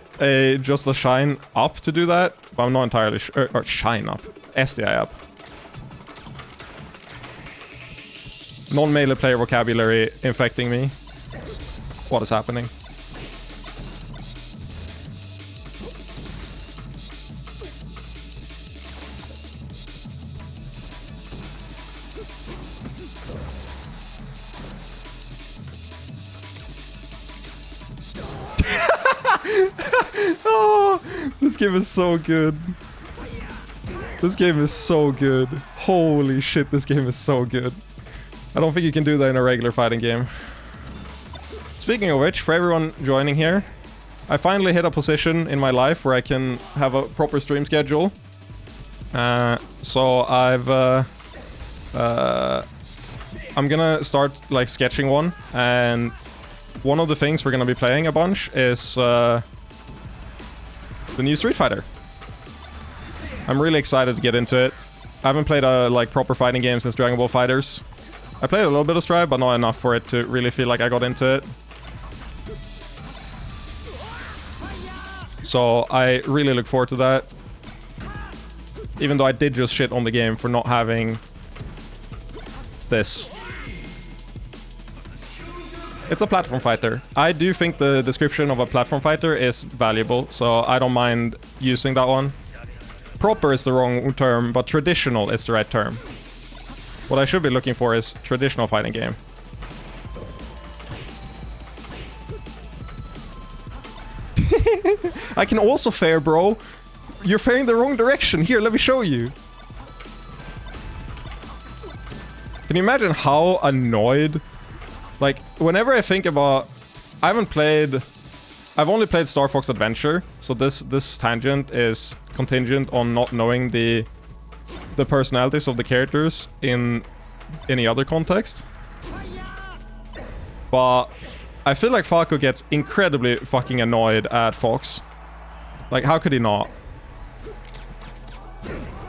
S1: just a shine up to do that, but I'm not entirely sure. Or shine up. SDI up. Non-melee player vocabulary infecting me. What is happening? Oh, this game is so good. This game is so good. Holy shit, this game is so good. I don't think you can do that in a regular fighting game. Speaking of which, for everyone joining here, I finally hit a position in my life where I can have a proper stream schedule. So I'm gonna start like sketching one, and one of the things we're gonna be playing a bunch is the new Street Fighter. I'm really excited to get into it. I haven't played a like proper fighting game since Dragon Ball FighterZ. I played a little bit of Strive, but not enough for it to really feel like I got into it. So I really look forward to that. Even though I did just shit on the game for not having this. It's a platform fighter. I do think the description of a platform fighter is valuable, so I don't mind using that one. Proper is the wrong term, but traditional is the right term. What I should be looking for is traditional fighting game. I can also fare, bro. You're faring the wrong direction. Here, let me show you. Can you imagine how annoyed... Like, whenever I think about... I've only played Star Fox Adventure, so this tangent is contingent on not knowing the personalities of the characters in any other context. But I feel like Falco gets incredibly fucking annoyed at Fox. Like, how could he not?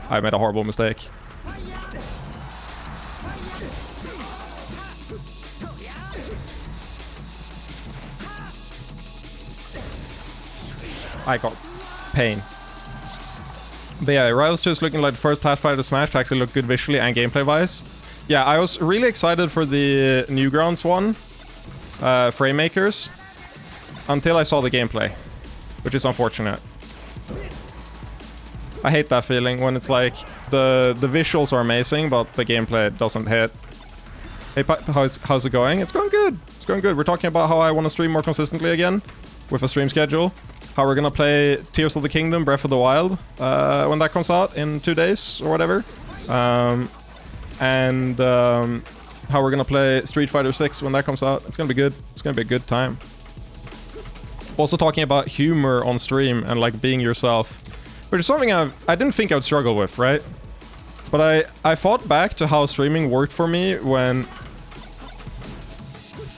S1: I made a horrible mistake. I got pain. But yeah, Rivals 2 is looking like the first platform to Smash to actually look good visually and gameplay-wise. Yeah, I was really excited for the Newgrounds one. Frame Makers. until I saw the gameplay, which is unfortunate. I hate that feeling when it's like the visuals are amazing, but the gameplay doesn't hit. Hey, how's it going? It's going good. It's going good. We're talking about how I want to stream more consistently again with a stream schedule. How we're gonna play Tears of the Kingdom, Breath of the Wild, when that comes out in 2 days or whatever. And how we're gonna play Street Fighter 6 when that comes out. It's gonna be good. It's gonna be a good time. Also talking about humor on stream and like being yourself, which is something I didn't think I would struggle with, right? But I thought back to how streaming worked for me when...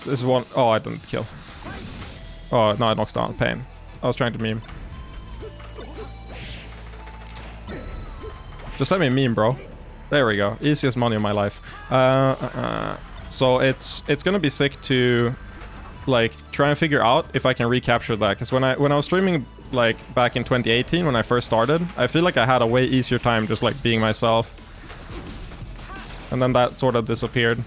S1: This is one... Oh, I didn't kill. Oh, no, it knocks down. Pain. I was trying to meme. Just let me meme, bro. There we go. Easiest money of my life. So it's gonna be sick to like try and figure out if I can recapture that. Because when I was streaming like back in 2018 when I first started, I feel like I had a way easier time just like being myself. And then that sort of disappeared.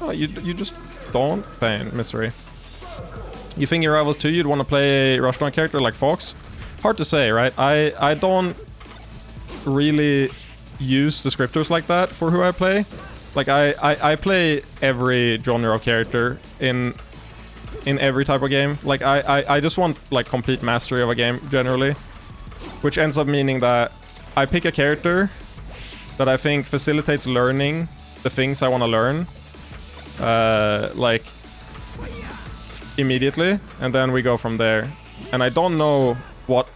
S1: Oh, you just don't? Pain. Misery. You think your rivals too? You'd want to play a Rushdown character like Fox? Hard to say, right? I don't really use descriptors like that for who I play. Like, I play every genre of character in every type of game. Like, I just want, like, complete mastery of a game, generally. Which ends up meaning that I pick a character that I think facilitates learning the things I want to learn. Like, immediately. And then we go from there. And I don't know what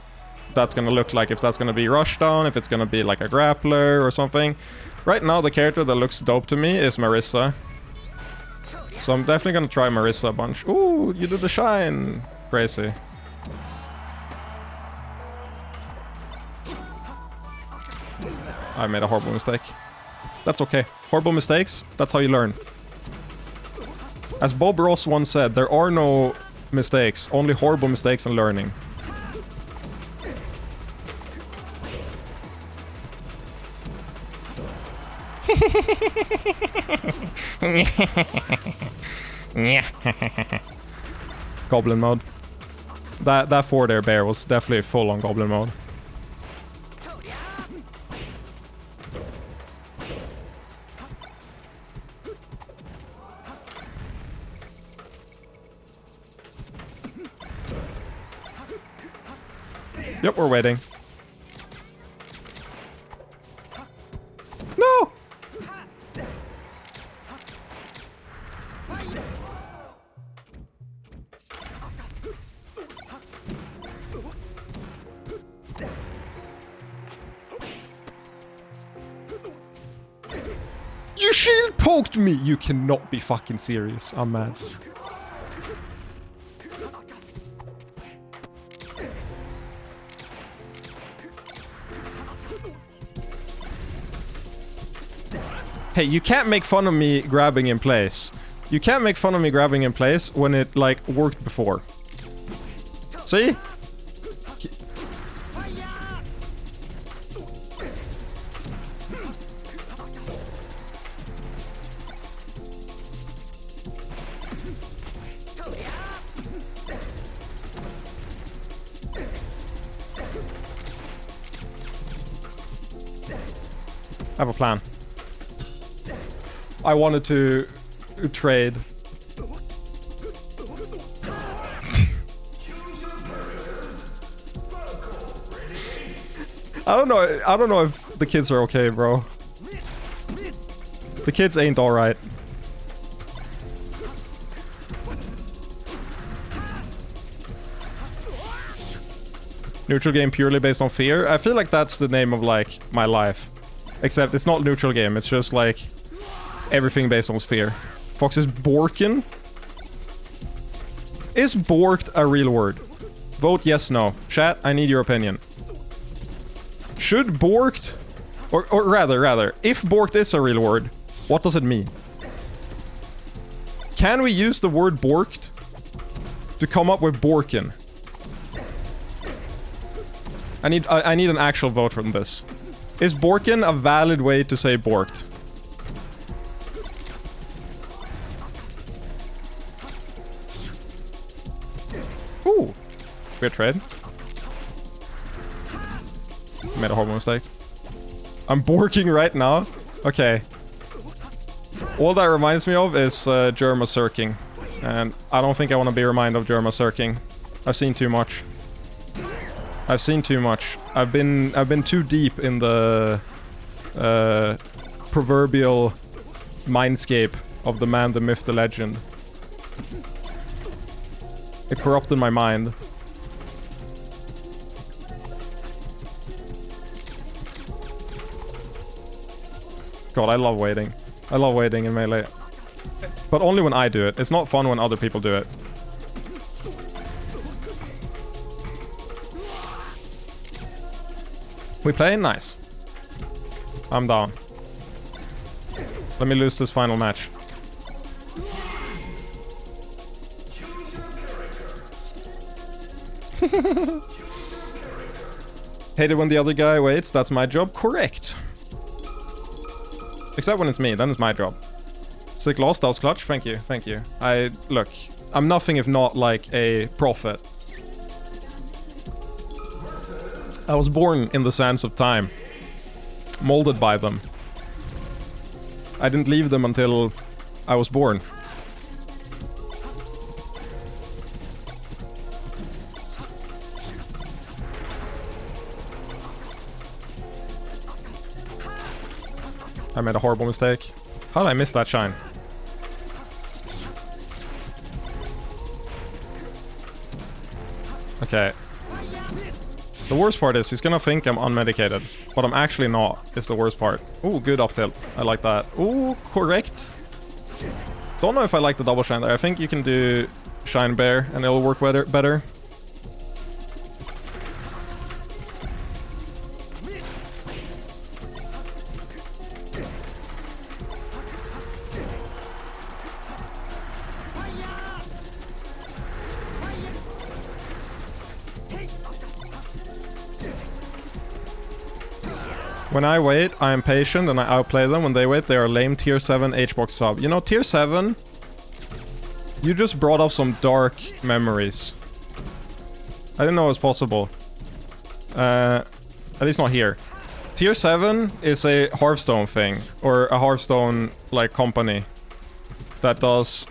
S1: that's gonna look like. If that's gonna be Rushdown, if it's gonna be, like, a grappler or something. Right now, the character that looks dope to me is Marissa. So I'm definitely gonna try Marissa a bunch. Ooh, you did the shine! Crazy. I made a horrible mistake. That's okay. Horrible mistakes, that's how you learn. As Bob Ross once said, there are no mistakes, only horrible mistakes and learning. Goblin mode. That forward air bear was definitely full on goblin mode. Yep, we're waiting. No! You shield poked me! You cannot be fucking serious. I'm mad. Hey, you can't make fun of me grabbing in place. You can't make fun of me grabbing in place when it, like, worked before. See? I have a plan. I wanted to trade. I don't know if the kids are okay, bro. The kids ain't alright. Neutral game purely based on fear? I feel like that's the name of, like, my life. Except it's not neutral game, it's just, like, everything based on fear. Fox is borkin? Is borked a real word? Vote yes, no. Chat, I need your opinion. Should borked... Or rather, if borked is a real word, what does it mean? Can we use the word borked to come up with borkin? I need an actual vote from this. Is borkin a valid way to say borked? Weird trade. Made a horrible mistake. I'm borking right now. Okay. All that reminds me of is Germa circing. And I don't think I want to be reminded of Germa circing. I've seen too much. I've seen too much. I've been too deep in the proverbial mindscape of the man, the myth, the legend. It corrupted my mind. God, I love waiting. I love waiting in Melee. But only when I do it. It's not fun when other people do it. We play? Nice. I'm down. Let me lose this final match. Hate it when the other guy waits. That's my job. Correct. Except when it's me, then it's my job. Sick lost, that was clutch. Thank you, thank you. Look, I'm nothing if not like a prophet. I was born in the sands of time. Molded by them. I didn't leave them until I was born. I made a horrible mistake. How did I miss that shine? Okay. The worst part is he's gonna think I'm unmedicated, but I'm actually not, is the worst part. Ooh, good up tilt. I like that. Ooh, correct. Don't know if I like the double shine there. I think you can do shine bear and it'll work better. When I wait, I am patient and I outplay them. When they wait, they are lame tier 7 H-box sub. You know, tier 7... You just brought up some dark memories. I didn't know it was possible. At least not here. Tier 7 is a Hearthstone thing. Or a Hearthstone, like, company. That does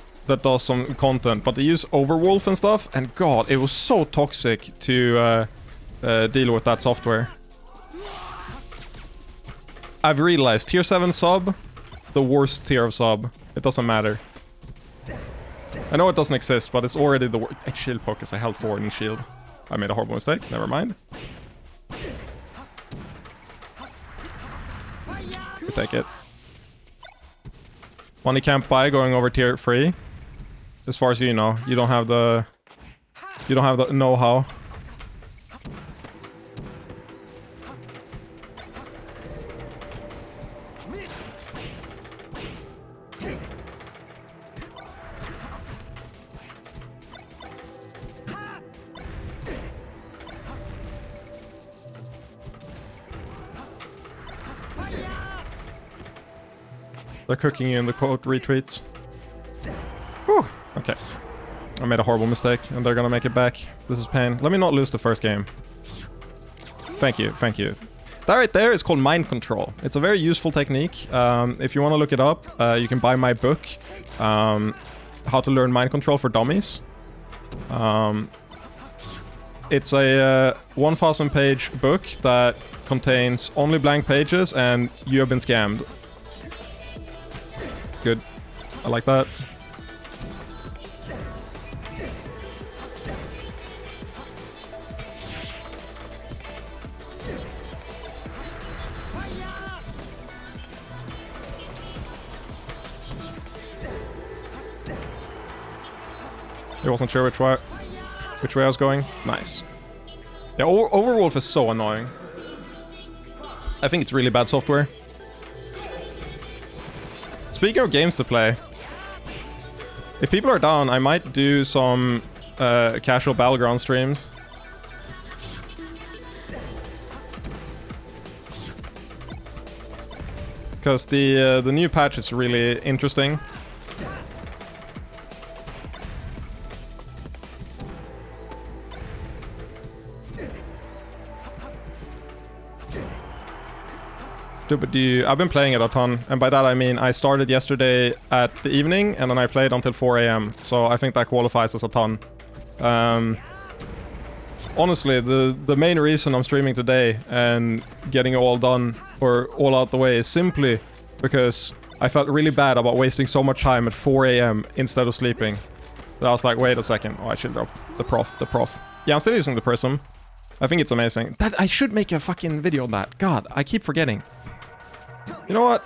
S1: some content. But they use Overwolf and stuff. And god, it was so toxic to deal with that software. I've realized, tier 7 sub, the worst tier of sub. It doesn't matter. I know it doesn't exist, but it's already the worst. Shield poke because I held forward in shield. I made a horrible mistake, never mind. We take it. Money can't buy going over tier 3. As far as you know, you don't have the know-how. They're cooking you in the quote retweets. Whew. Okay. I made a horrible mistake, and they're gonna make it back. This is pain. Let me not lose the first game. Thank you, thank you. That right there is called mind control. It's a very useful technique. If you want to look it up, you can buy my book, How to Learn Mind Control for Dummies. It's a 1,000-page book that contains only blank pages, and you have been scammed. Good. I like that. I wasn't sure which way I was going. Nice. Yeah, Overwolf is so annoying. I think it's really bad software. Speaking of games to play, if people are down, I might do some casual Battleground streams. Because the new patch is really interesting. I've been playing it a ton, and by that I mean I started yesterday at the evening, and then I played until 4 a.m. So I think that qualifies as a ton. Honestly, the main reason I'm streaming today and getting it all done, or all out the way, is simply because I felt really bad about wasting so much time at 4 a.m. instead of sleeping. But I was like, wait a second. Oh, I should drop the prof. Yeah, I'm still using the Prism. I think it's amazing. That I should make a fucking video on that. God, I keep forgetting. You know what?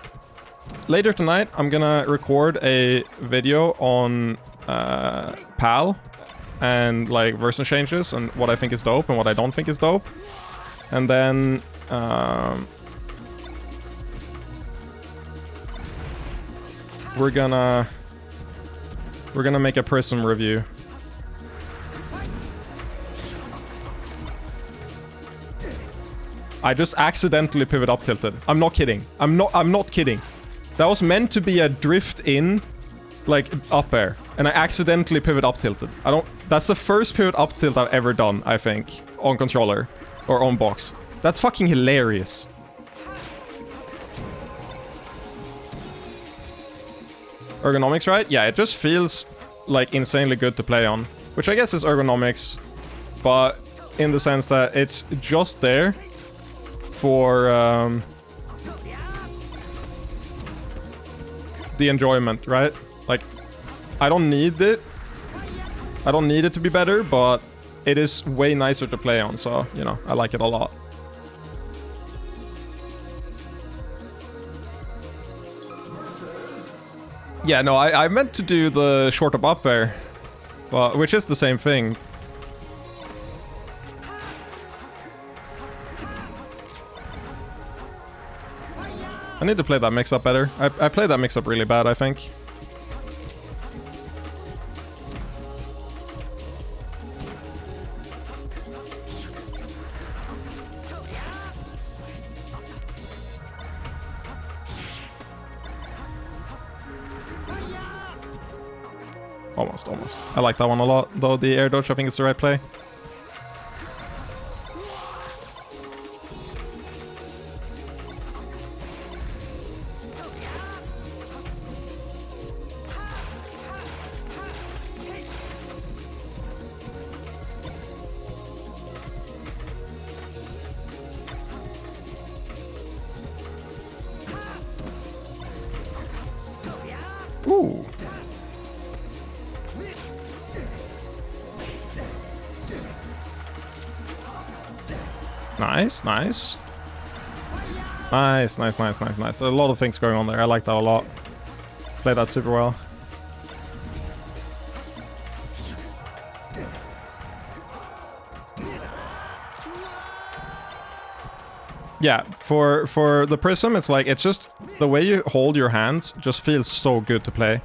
S1: Later tonight, I'm gonna record a video on PAL and like version changes and what I think is dope and what I don't think is dope. And then we're gonna make a Prism review. I just accidentally pivot up tilted. I'm not kidding. I'm not kidding. That was meant to be a drift in, like, up air. And I accidentally pivot up tilted. That's the first pivot up tilt I've ever done, I think. On controller. Or on box. That's fucking hilarious. Ergonomics, right? Yeah, it just feels, like, insanely good to play on. Which I guess is ergonomics. But in the sense that it's just there for the enjoyment, right? Like, I don't need it. I don't need it to be better, but it is way nicer to play on, so, you know, I like it a lot. Yeah, no, I meant to do the short up air, well, which is the same thing. I need to play that mix-up better. I played that mix-up really bad, I think. Almost. I like that one a lot, though the air dodge I think is the right play. Ooh. Nice. Nice. A lot of things going on there. I like that a lot. Play that super well. Yeah, for the Prism, it's like, it's just the way you hold your hands just feels so good to play.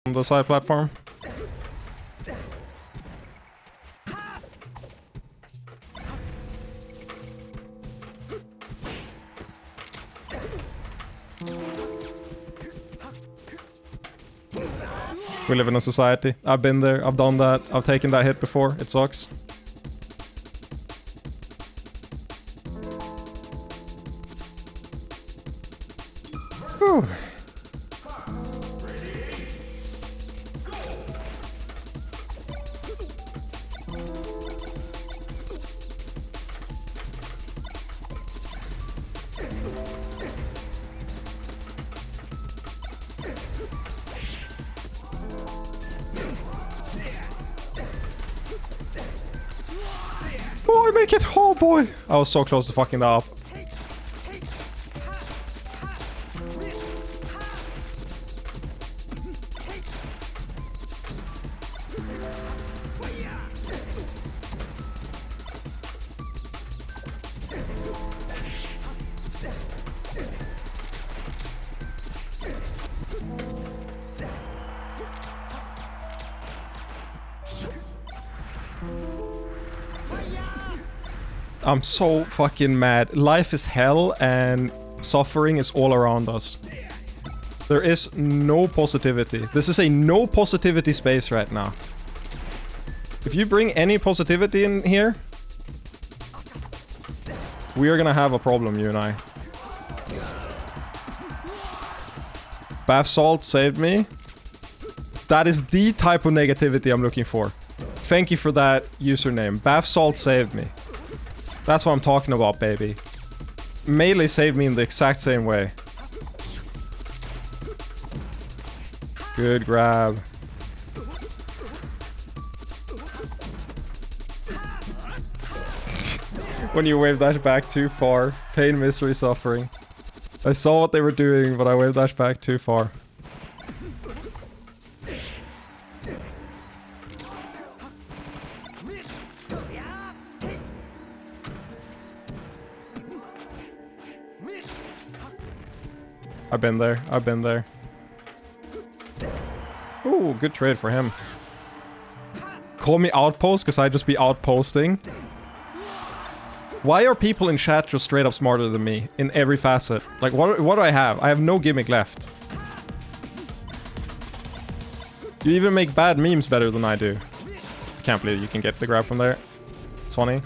S1: on the side platform. We live in a society. I've been there. I've done that. I've taken that hit before. It sucks. Whew. Boy, make it! Oh boy! I was so close to fucking that up. I'm so fucking mad. Life is hell and suffering is all around us. There is no positivity. This is a no positivity space right now. If you bring any positivity in here, we are gonna have a problem, you and I. Bath Salt saved me. That is the type of negativity I'm looking for. Thank you for that username. Bath Salt saved me. That's what I'm talking about, baby. Melee saved me in the exact same way. Good grab. When you wave dash back too far. Pain, misery, suffering. I saw what they were doing, but I wave dash back too far. I've been there. I've been there. Ooh, good trade for him. Call me outpost, because I just be outposting. Why are people in chat just straight up smarter than me in every facet? Like, what do I have? I have no gimmick left. You even make bad memes better than I do. I can't believe you can get the grab from there. It's funny.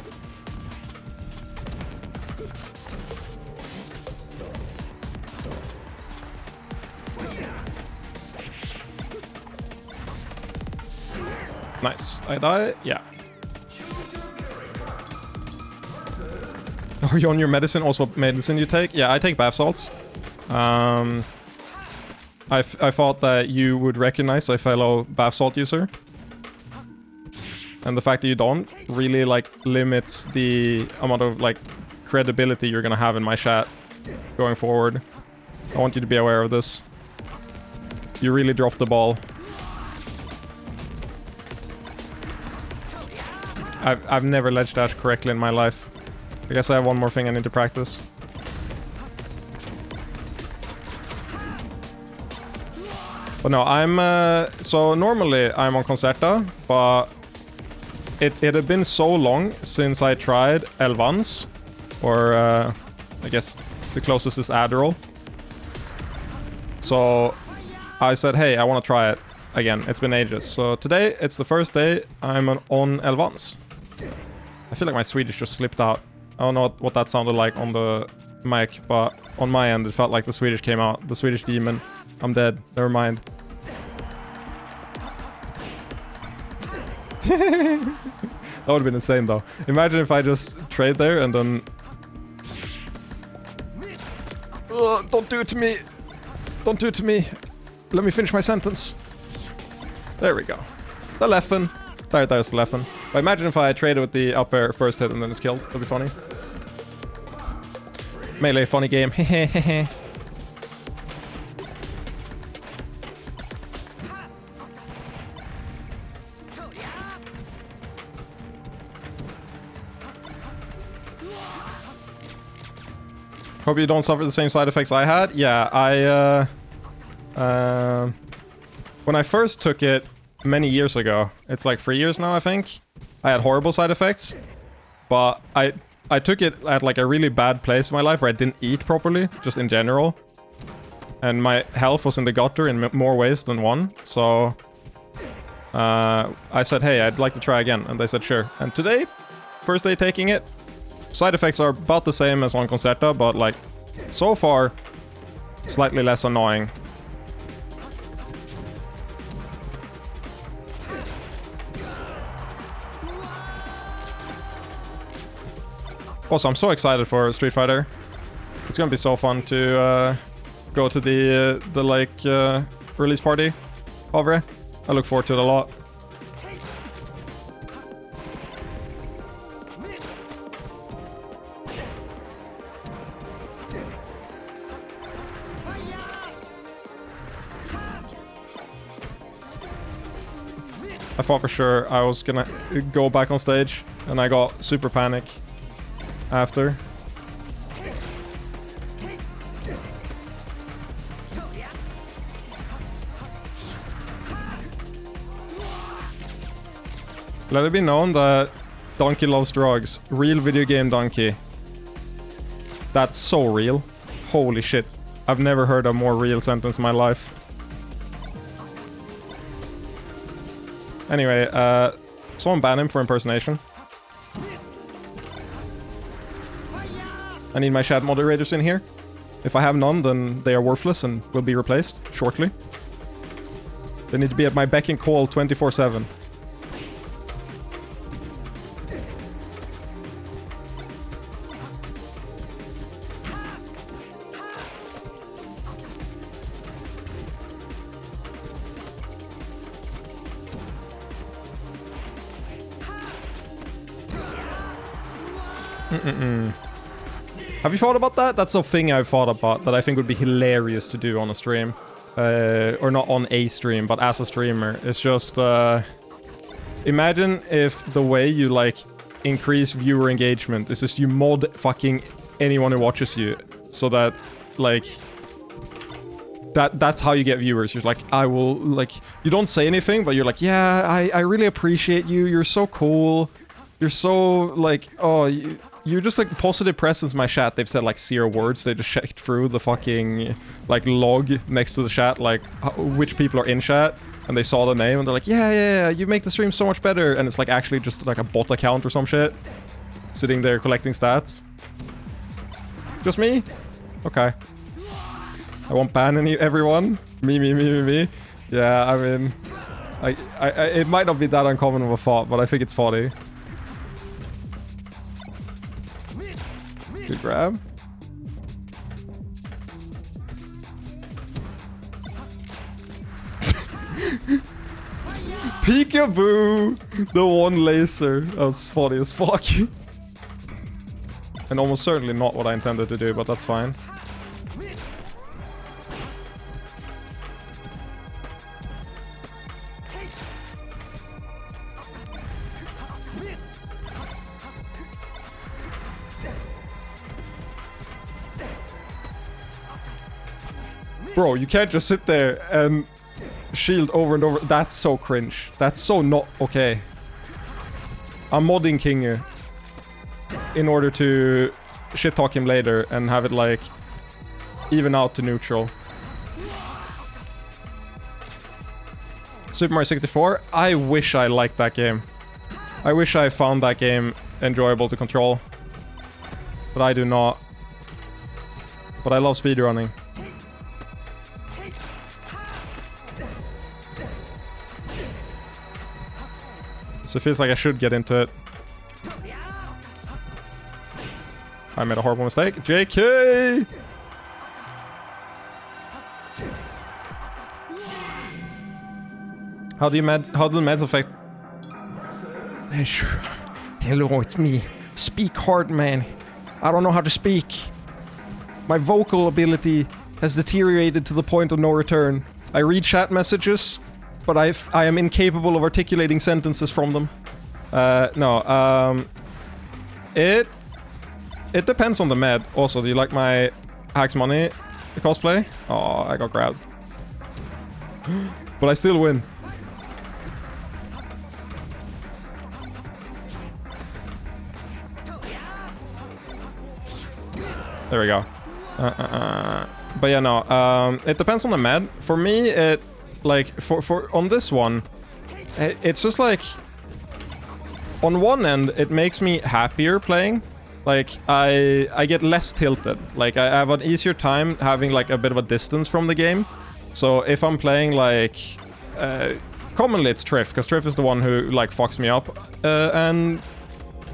S1: Nice. I die? Yeah. Are you on your medicine? Also, what medicine you take? Yeah, I take bath salts. I thought that you would recognize a fellow bath salt user. And the fact that you don't really, like, limits the amount of, like, credibility you're gonna have in my chat going forward. I want you to be aware of this. You really dropped the ball. I've never ledge dashed correctly in my life. I guess I have one more thing I need to practice. But no, I'm so normally I'm on Concerta, but it had been so long since I tried Elvans, or I guess the closest is Adderall. So I said, hey, I want to try it again. It's been ages. So today it's the first day I'm on Elvans. I feel like my Swedish just slipped out. I don't know what that sounded like on the mic, but on my end it felt like the Swedish came out. The Swedish demon. I'm dead. Never mind. That would have been insane though. Imagine if I just trade there and then... don't do it to me. Don't do it to me. Let me finish my sentence. There we go. The Leffen. There's the Leffen. But imagine if I traded with the up air first hit and then it's killed. That'd be funny. Melee, funny game. Hehehehe. Hope you don't suffer the same side effects I had. Yeah, When I first took it many years ago, it's like 3 years now, I think, I had horrible side effects. But I took it at like a really bad place in my life where I didn't eat properly, just in general. And my health was in the gutter in more ways than one, so... I said, hey, I'd like to try again, and they said sure. And today, first day taking it, side effects are about the same as on Concerta, but like, so far, slightly less annoying. Also, I'm so excited for Street Fighter. It's gonna be so fun to go to the like release party over it. I look forward to it a lot. I thought for sure I was gonna go back on stage, and I got super panic after. Let it be known that Donkey loves drugs. Real video game Donkey. That's so real. Holy shit. I've never heard a more real sentence in my life. Anyway, someone ban him for impersonation. I need my chat moderators in here. If I have none, then they are worthless and will be replaced shortly. They need to be at my beck and call 24/7. Have you thought about that? That's a thing I've thought about that I think would be hilarious to do on a stream. Or not on a stream, but as a streamer. It's just, imagine if the way you, like, increase viewer engagement is just you mod fucking anyone who watches you. So that, like... That's how you get viewers. You're like, I will, like... You don't say anything, but you're like, yeah, I really appreciate you. You're so cool. You're so, like, oh... You're just like positive presence in my chat. They've said like 0 words. They just checked through the fucking like log next to the chat, like which people are in chat, and they saw the name and they're like, yeah, you make the stream so much better. And it's like actually just like a bot account or some shit, sitting there collecting stats. Just me? Okay. I won't ban everyone. Me. Yeah, I mean, it might not be that uncommon of a thought, but I think it's funny. Good grab. Peekaboo! The one laser. That was funny as fuck. And almost certainly not what I intended to do, but that's fine. Bro, you can't just sit there and shield over and over. That's so cringe. That's so not okay. I'm modding Kingu in order to shit talk him later and have it like even out to neutral. Super Mario 64, I wish I liked that game. I wish I found that game enjoyable to control. But I do not. But I love speedrunning. So it feels like I should get into it. I made a horrible mistake. JK! How do the meds affect... Hey, sure. Hello, it's me. Speak hard, man. I don't know how to speak. My vocal ability has deteriorated to the point of no return. I read chat messages, but I am incapable of articulating sentences from them. It depends on the med. Also, do you like my Hacks Money cosplay? Oh, I got grabbed. But I still win. There we go. But yeah, no. It depends on the med. For me, it like for on this one, it's just like on one end, it makes me happier playing. Like I get less tilted. Like I have an easier time having like a bit of a distance from the game. So if I'm playing like commonly it's Triff, because Triff is the one who like fucks me up and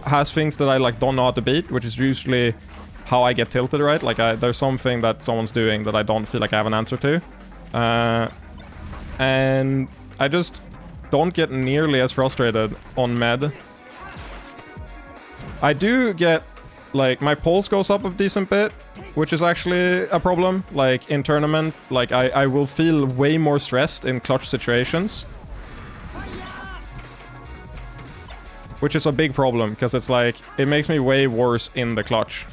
S1: has things that I like don't know how to beat, which is usually how I get tilted, right? Like there's something that someone's doing that I don't feel like I have an answer to. And I just don't get nearly as frustrated on med. I do get, like, my pulse goes up a decent bit, which is actually a problem. Like, in tournament, like, I will feel way more stressed in clutch situations. Which is a big problem, because it's like, it makes me way worse in the clutch.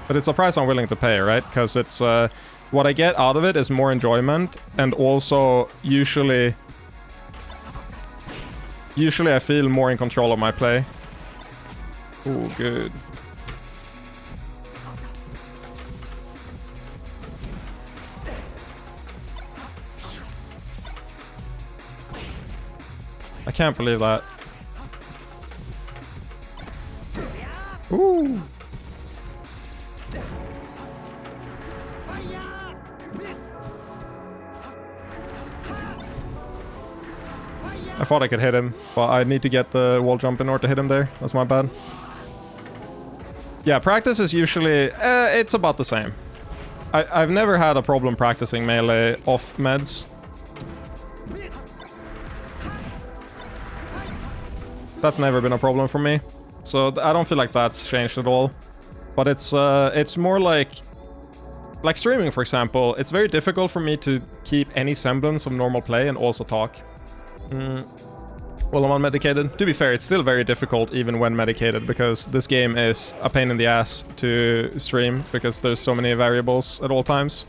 S1: But it's a price I'm willing to pay, right? Because it's, what I get out of it is more enjoyment, and also, usually I feel more in control of my play. Ooh, good. I can't believe that. Ooh. I thought I could hit him, but I need to get the wall jump in order to hit him there. That's my bad. Yeah, practice is usually... it's about the same. I've never had a problem practicing melee off meds. That's never been a problem for me. So I don't feel like that's changed at all. But it's more like... Like streaming, for example, it's very difficult for me to keep any semblance of normal play and also talk. Well, I'm unmedicated. To be fair, it's still very difficult even when medicated, because this game is a pain in the ass to stream, because there's so many variables at all times.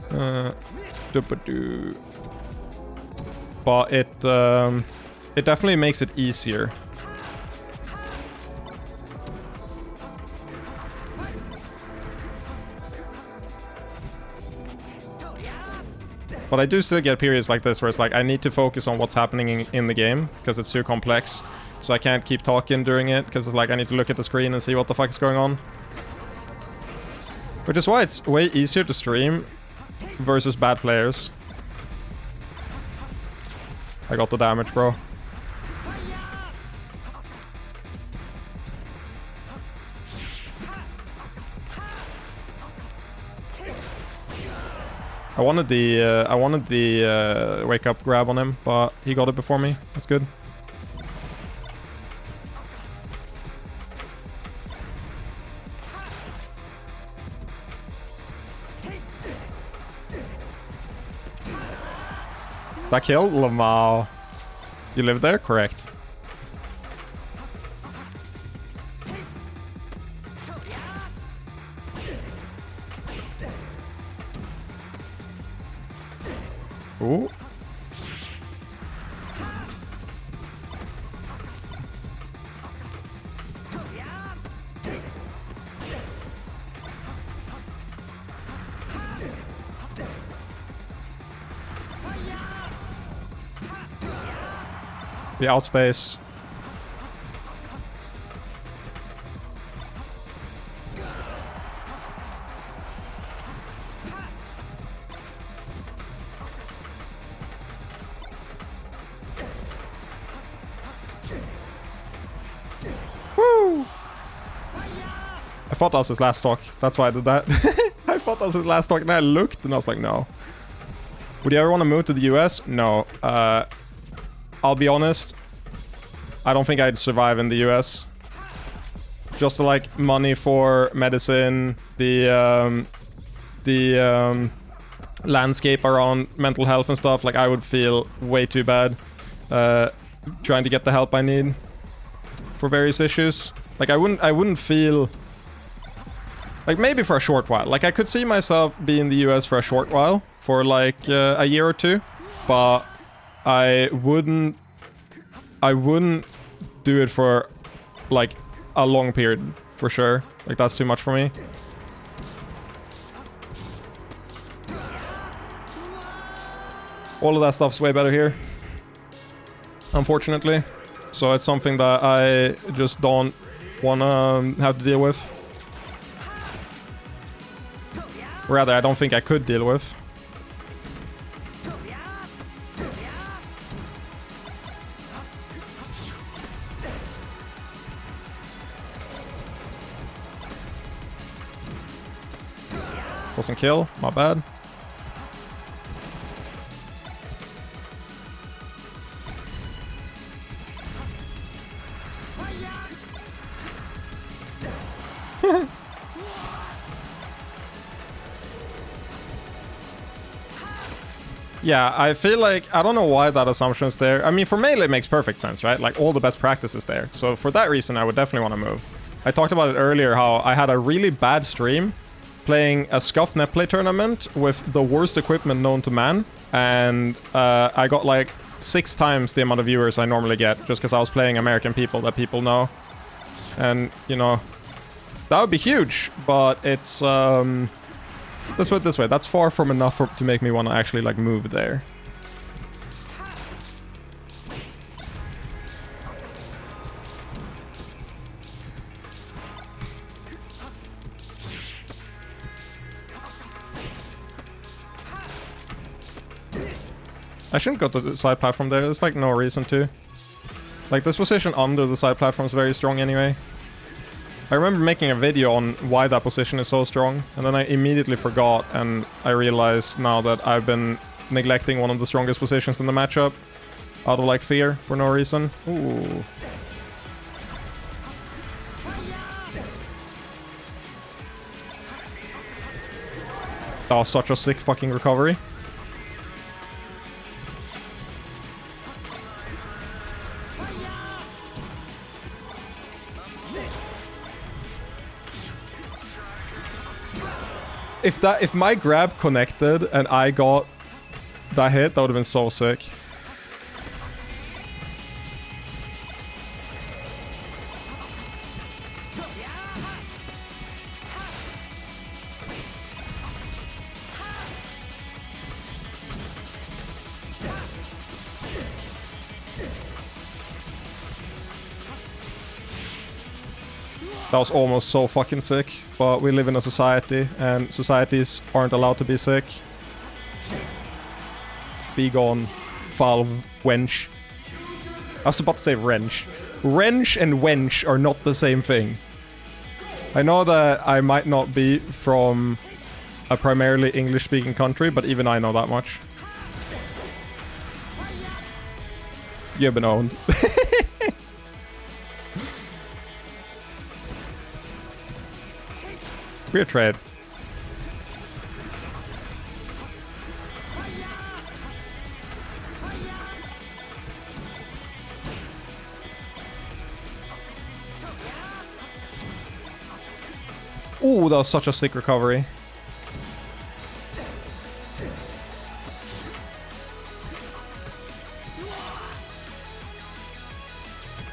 S1: But it definitely makes it easier. But I do still get periods like this where it's like I need to focus on what's happening in the game because it's too complex. So I can't keep talking during it because it's like I need to look at the screen and see what the fuck is going on. Which is why it's way easier to stream versus bad players. I got the damage, bro. I wanted the wake up grab on him, but he got it before me. That's good. That kill? Lamau. You live there? Correct. Ooh. The outspace. Woo! I thought that was his last stock. That's why I did that. I thought that was his last stock, and I looked, and I was like, no. Would you ever want to move to the US? No. I'll be honest. I don't think I'd survive in the US. Just to, like, money for medicine, the landscape around mental health and stuff. Like, I would feel way too bad trying to get the help I need for various issues. Like, I wouldn't feel Like, maybe for a short while. Like, I could see myself being in the US for a short while. For, like, a year or two. But I wouldn't do it for, like, a long period. For sure. Like, that's too much for me. All of that stuff's way better here. Unfortunately. So it's something that I just don't wanna have to deal with. Rather, I don't think I could deal with. Doesn't kill, my bad. Yeah, I feel like, I don't know why that assumption's there. I mean, for melee it makes perfect sense, right? Like, all the best practice is there. So for that reason, I would definitely want to move. I talked about it earlier, how I had a really bad stream playing a scuffed netplay tournament with the worst equipment known to man. And I got like 6 times the amount of viewers I normally get, just because I was playing American people that people know. And, you know, that would be huge, but it's... let's put it this way, that's far from enough to make me want to actually, like, move there. I shouldn't go to the side platform there, there's, like, no reason to. Like, this position under the side platform is very strong anyway. I remember making a video on why that position is so strong, and then I immediately forgot, and I realized now that I've been neglecting one of the strongest positions in the matchup out of, like, fear for no reason. Ooh. That was such a sick fucking recovery. If my grab connected and I got that hit, that would have been so sick. That was almost so fucking sick, but we live in a society, and societies aren't allowed to be sick. Be gone, foul wench. I was about to say wrench. Wrench and wench are not the same thing. I know that I might not be from a primarily English-speaking country, but even I know that much. You've been owned. Weird trade. Ooh, that was such a sick recovery.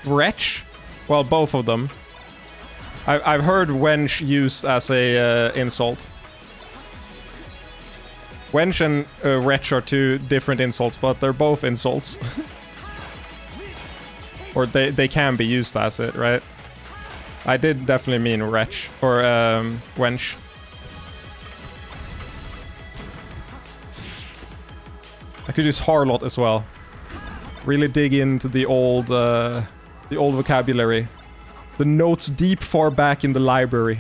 S1: Wretch? Well, both of them. I've heard wench used as a insult. Wench and wretch are 2 different insults, but they're both insults. Or they can be used as it, right? I did definitely mean wretch, or wench. I could use harlot as well. Really dig into the old vocabulary. The notes deep far back in the library.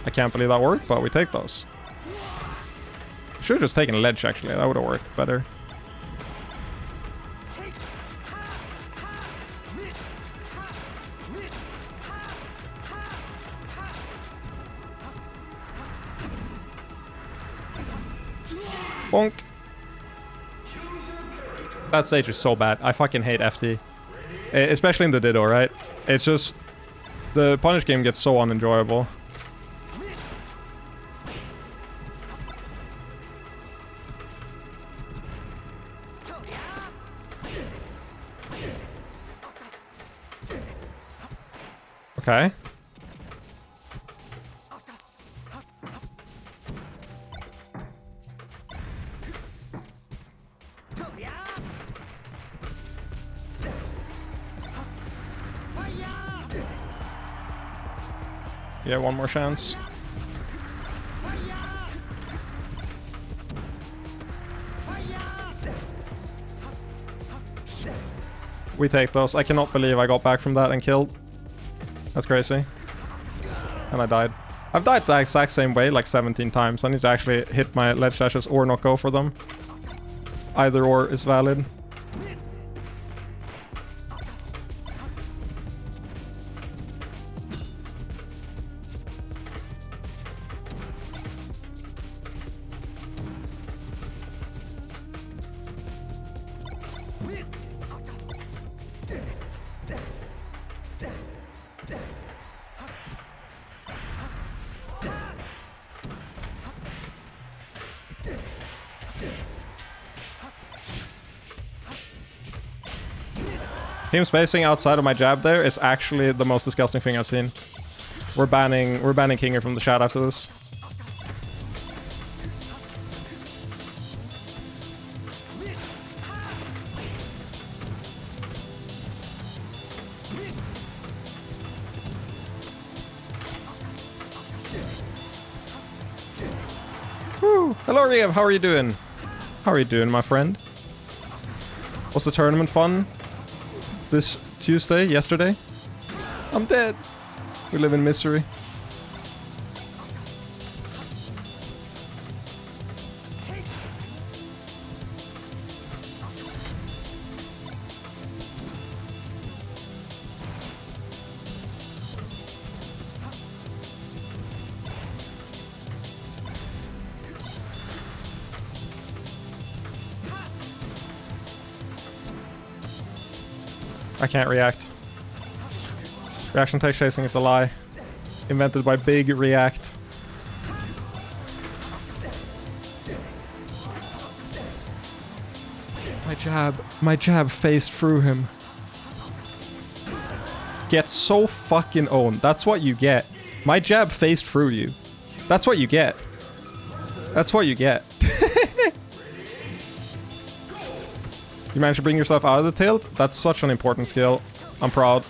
S1: I can't believe that worked, but we take those. Should have just taken a ledge, actually. That would have worked better. Bonk. That stage is so bad. I fucking hate FT. Especially in the Ditto, right? It's just... The punish game gets so unenjoyable. Okay. Yeah, one more chance. We take those. I cannot believe I got back from that and killed. That's crazy. And I died. I've died the exact same way like 17 times. I need to actually hit my ledge dashes or not go for them. Either or is valid. Team spacing outside of my jab there is actually the most disgusting thing I've seen. We're banning Kinger from the chat after this. Woo! Hello Riev, how are you doing? How are you doing, my friend? Was the tournament fun? This Tuesday, yesterday? I'm dead. We live in misery. I can't react. Reaction text chasing is a lie. Invented by Big React. My jab phased through him. Get so fucking owned. That's what you get. My jab phased through you. That's what you get. That's what you get. You managed to bring yourself out of the tilt? That's such an important skill. I'm proud.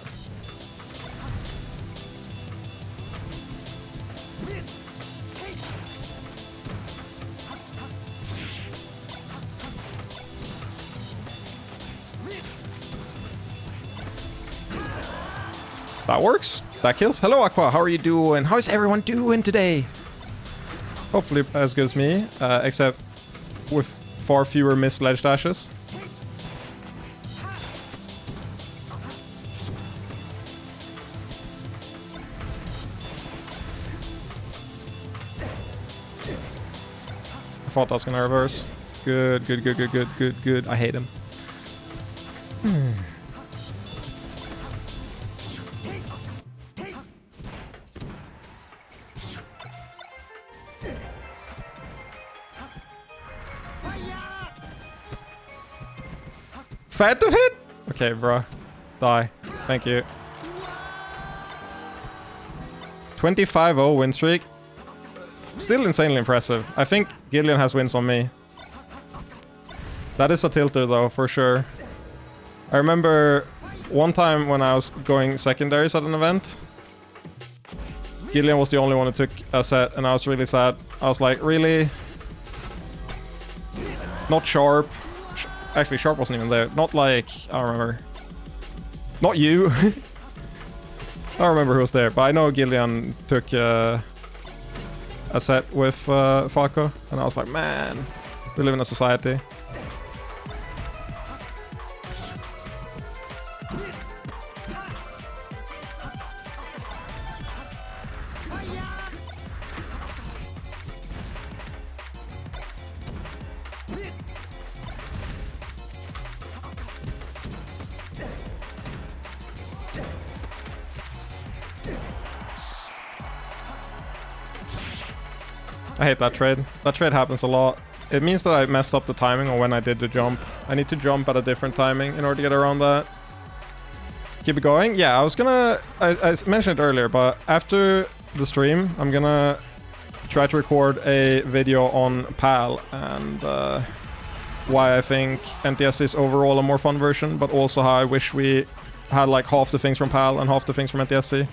S1: That works. That kills. Hello, Aqua. How are you doing? How is everyone doing today? Hopefully as good as me, except with far fewer missed ledge dashes. I thought that was gonna reverse. Good, good, good, good, good, good, good. I hate him. Phantom hit? Okay, bro. Die. Thank you. 25-0 win streak. Still insanely impressive. I think Gillian has wins on me. That is a tilter though, for sure. I remember one time when I was going secondaries at an event. Gillian was the only one who took a set and I was really sad. I was like, really? Not Sharp. Actually, Sharp wasn't even there. Not like... I don't remember. Not you. I don't remember who was there, but I know Gillian took a set with Falco, and I was like, man, we live in a society. I hate that trade. That trade happens a lot. It means that I messed up the timing on when I did the jump. I need to jump at a different timing in order to get around that. Keep it going? Yeah, I was gonna... I mentioned it earlier, but after the stream, I'm gonna try to record a video on PAL and why I think NTS is overall a more fun version, but also how I wish we had like half the things from PAL and half the things from NTSC.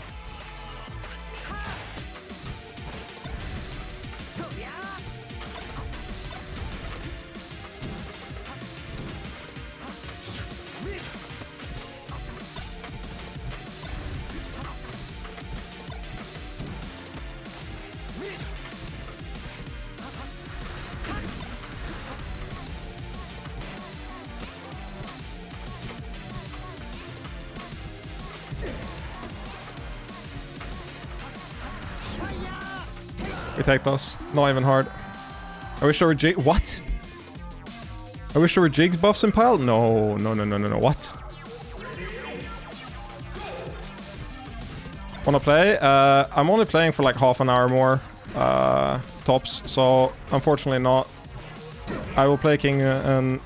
S1: We take those. Not even hard. I wish there were what? I wish there were jigs buffs in PAL? No, no, no, no, no, no. What? Wanna play? I'm only playing for like half an hour more. Tops. So, unfortunately not. I will play King and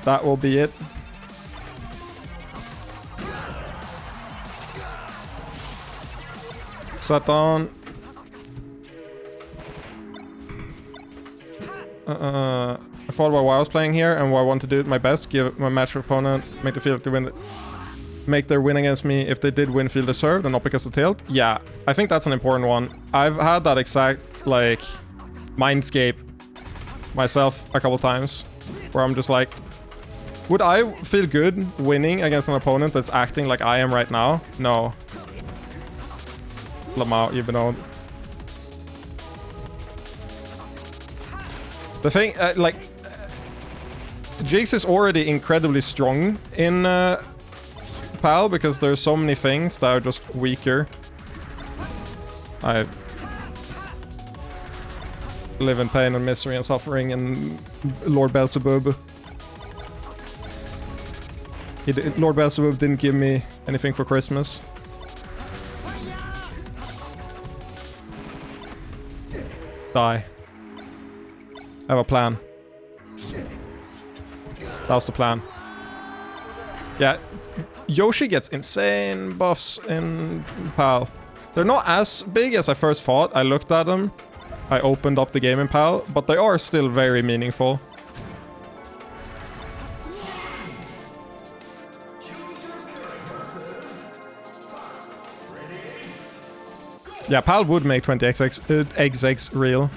S1: that will be it. Sat down. I thought about why I was playing here and what I want to do my best. Give my match opponent, make the field to win. Make their win against me if they did win field deserved and not because of tilt. Yeah, I think that's an important one. I've had that exact, like, mindscape myself a couple times. Where I'm just like, would I feel good winning against an opponent that's acting like I am right now? No. Lamau, you've been on. The thing, like, Jigs is already incredibly strong in PAL because there's so many things that are just weaker. I live in pain and misery and suffering and Lord Beelzebub. Lord Beelzebub didn't give me anything for Christmas. Die. I have a plan. That was the plan. Yeah, Yoshi gets insane buffs in PAL. They're not as big as I first thought. I looked at them. I opened up the game in PAL, but they are still very meaningful. Yeah, PAL would make 20XX real.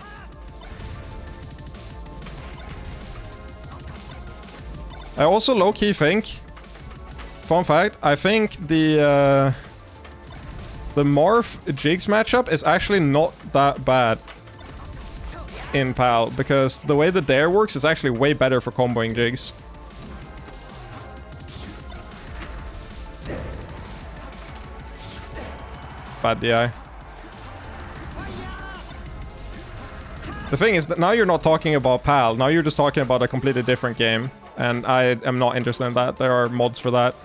S1: I also low-key think, fun fact, I think the Morph Jigs matchup is actually not that bad in PAL, because the way the dare works is actually way better for comboing Jigs. Bad DI. The thing is that now you're not talking about PAL, now you're just talking about a completely different game. And I am not interested in that. There are mods for that.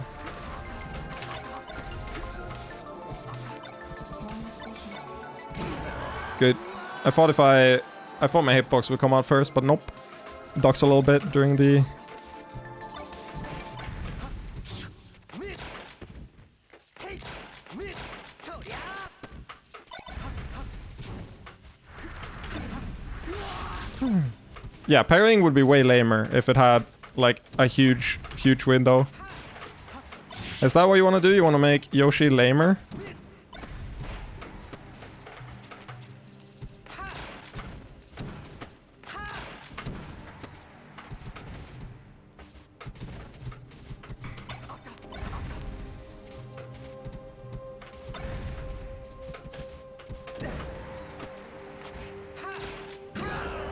S1: Good. I thought my hitbox would come out first, but nope. Ducks a little bit during the... Yeah, parrying would be way lamer if it had like a huge window. Is that what you want to do? You want to make Yoshi lamer?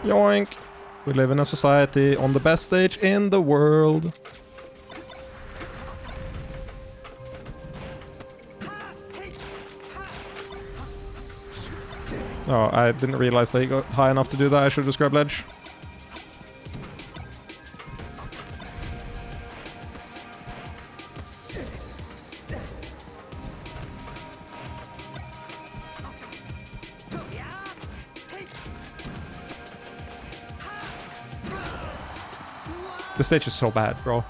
S1: Yoink! We live in a society on the best stage in the world. Oh, I didn't realize that he got high enough to do that. I should just grab ledge. The stage is so bad, bro.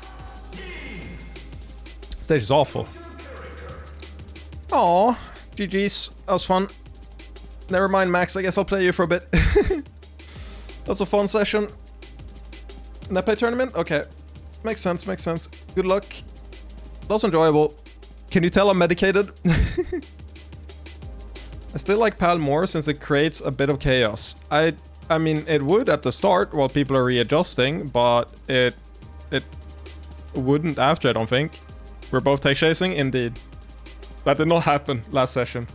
S1: The stage is awful. Aw, GG's. That was fun. Never mind, Max. I guess I'll play you for a bit. That's a fun session. Can I play tournament? Okay. Makes sense, makes sense. Good luck. That was enjoyable. Can you tell I'm medicated? I still like PAL more since it creates a bit of chaos. I mean, it would at the start while people are readjusting, but it wouldn't after, I don't think. We're both tech chasing? Indeed. That did not happen last session.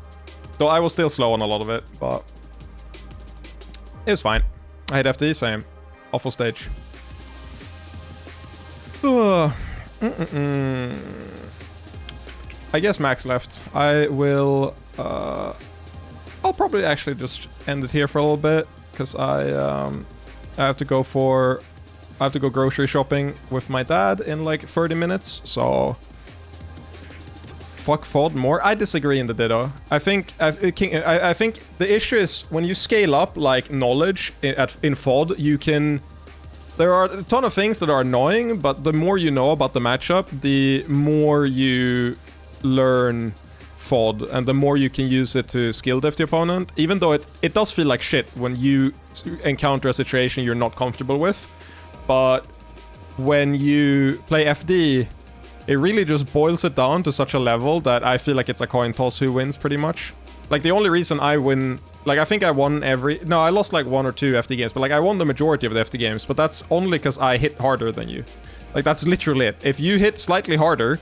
S1: Though I was still slow on a lot of it, but it was fine. I hit FD, same. Awful stage. I guess Max left. I will... I'll probably actually just end it here for a little bit, because I have to go grocery shopping with my dad in like 30 minutes, so... Fuck FOD more. I disagree in the Ditto. I think the issue is when you scale up like knowledge in FOD, you can... There are a ton of things that are annoying, but the more you know about the matchup, the more you learn FOD, and the more you can use it to skill diff the opponent, even though it does feel like shit when you encounter a situation you're not comfortable with. But when you play FD, it really just boils it down to such a level that I feel like it's a coin toss who wins pretty much. Like the only reason I win, like I think I won no, I lost like 1 or 2 FD games, but like I won the majority of the FD games, but that's only because I hit harder than you. Like that's literally it. If you hit slightly harder,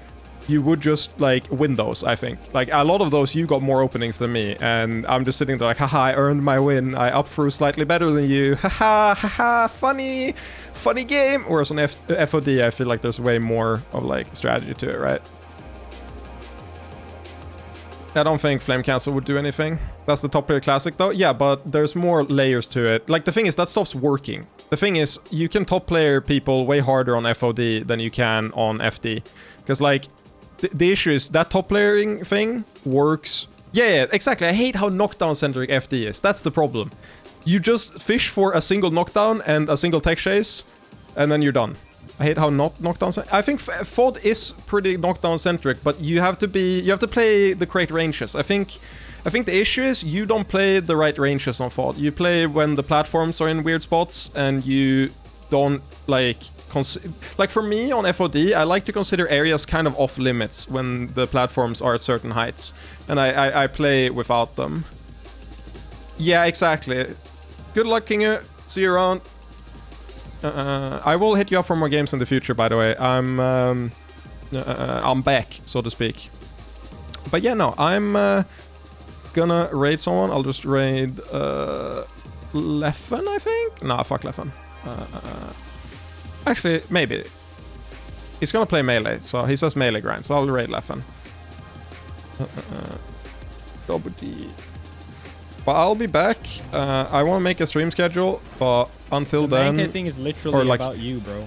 S1: you would just like win those, I think. Like a lot of those you got more openings than me, and I'm just sitting there like, haha, I earned my win. I up through slightly better than you. Haha, haha, funny game. Whereas on FOD, I feel like there's way more of like strategy to it, right? I don't think Flame Cancel would do anything. That's the top player classic though. Yeah, but there's more layers to it. Like the thing is, that stops working. The thing is, you can top player people way harder on FOD than you can on FD. Because like, the issue is that top layering thing works. Yeah, exactly. I hate how knockdown centric FD is. That's the problem. You just fish for a single knockdown and a single tech chase, and then you're done. I hate how knockdown. I think FOD is pretty knockdown centric, but you have to play the correct ranges. I think the issue is you don't play the right ranges on FOD. You play when the platforms are in weird spots, and you don't like for me on FOD, I like to consider areas kind of off limits when the platforms are at certain heights, and I play without them. Yeah, exactly. Good luck, Kingu. See you around. I will hit you up for more games in the future, by the way. I'm back, so to speak. But yeah, no, I'm gonna raid someone. I'll just raid Leffen, I think? Nah, fuck Leffen. Actually, maybe. He's gonna play melee, so he says melee grind, so I'll raid Leffen. Double D. But I'll be back. I want to make a stream schedule, but until then... The main
S3: thing is literally like, about you, bro.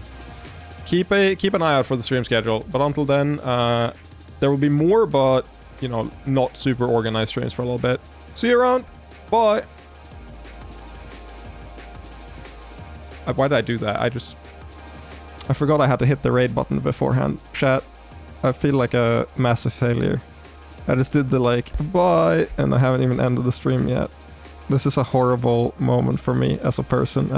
S1: Keep an eye out for the stream schedule, but until then, there will be more, but, you know, not super organized streams for a little bit. See you around. Bye. Why did I do that? I forgot I had to hit the raid button beforehand. Chat. I feel like a massive failure. I just did the like, bye, and I haven't even ended the stream yet. This is a horrible moment for me as a person.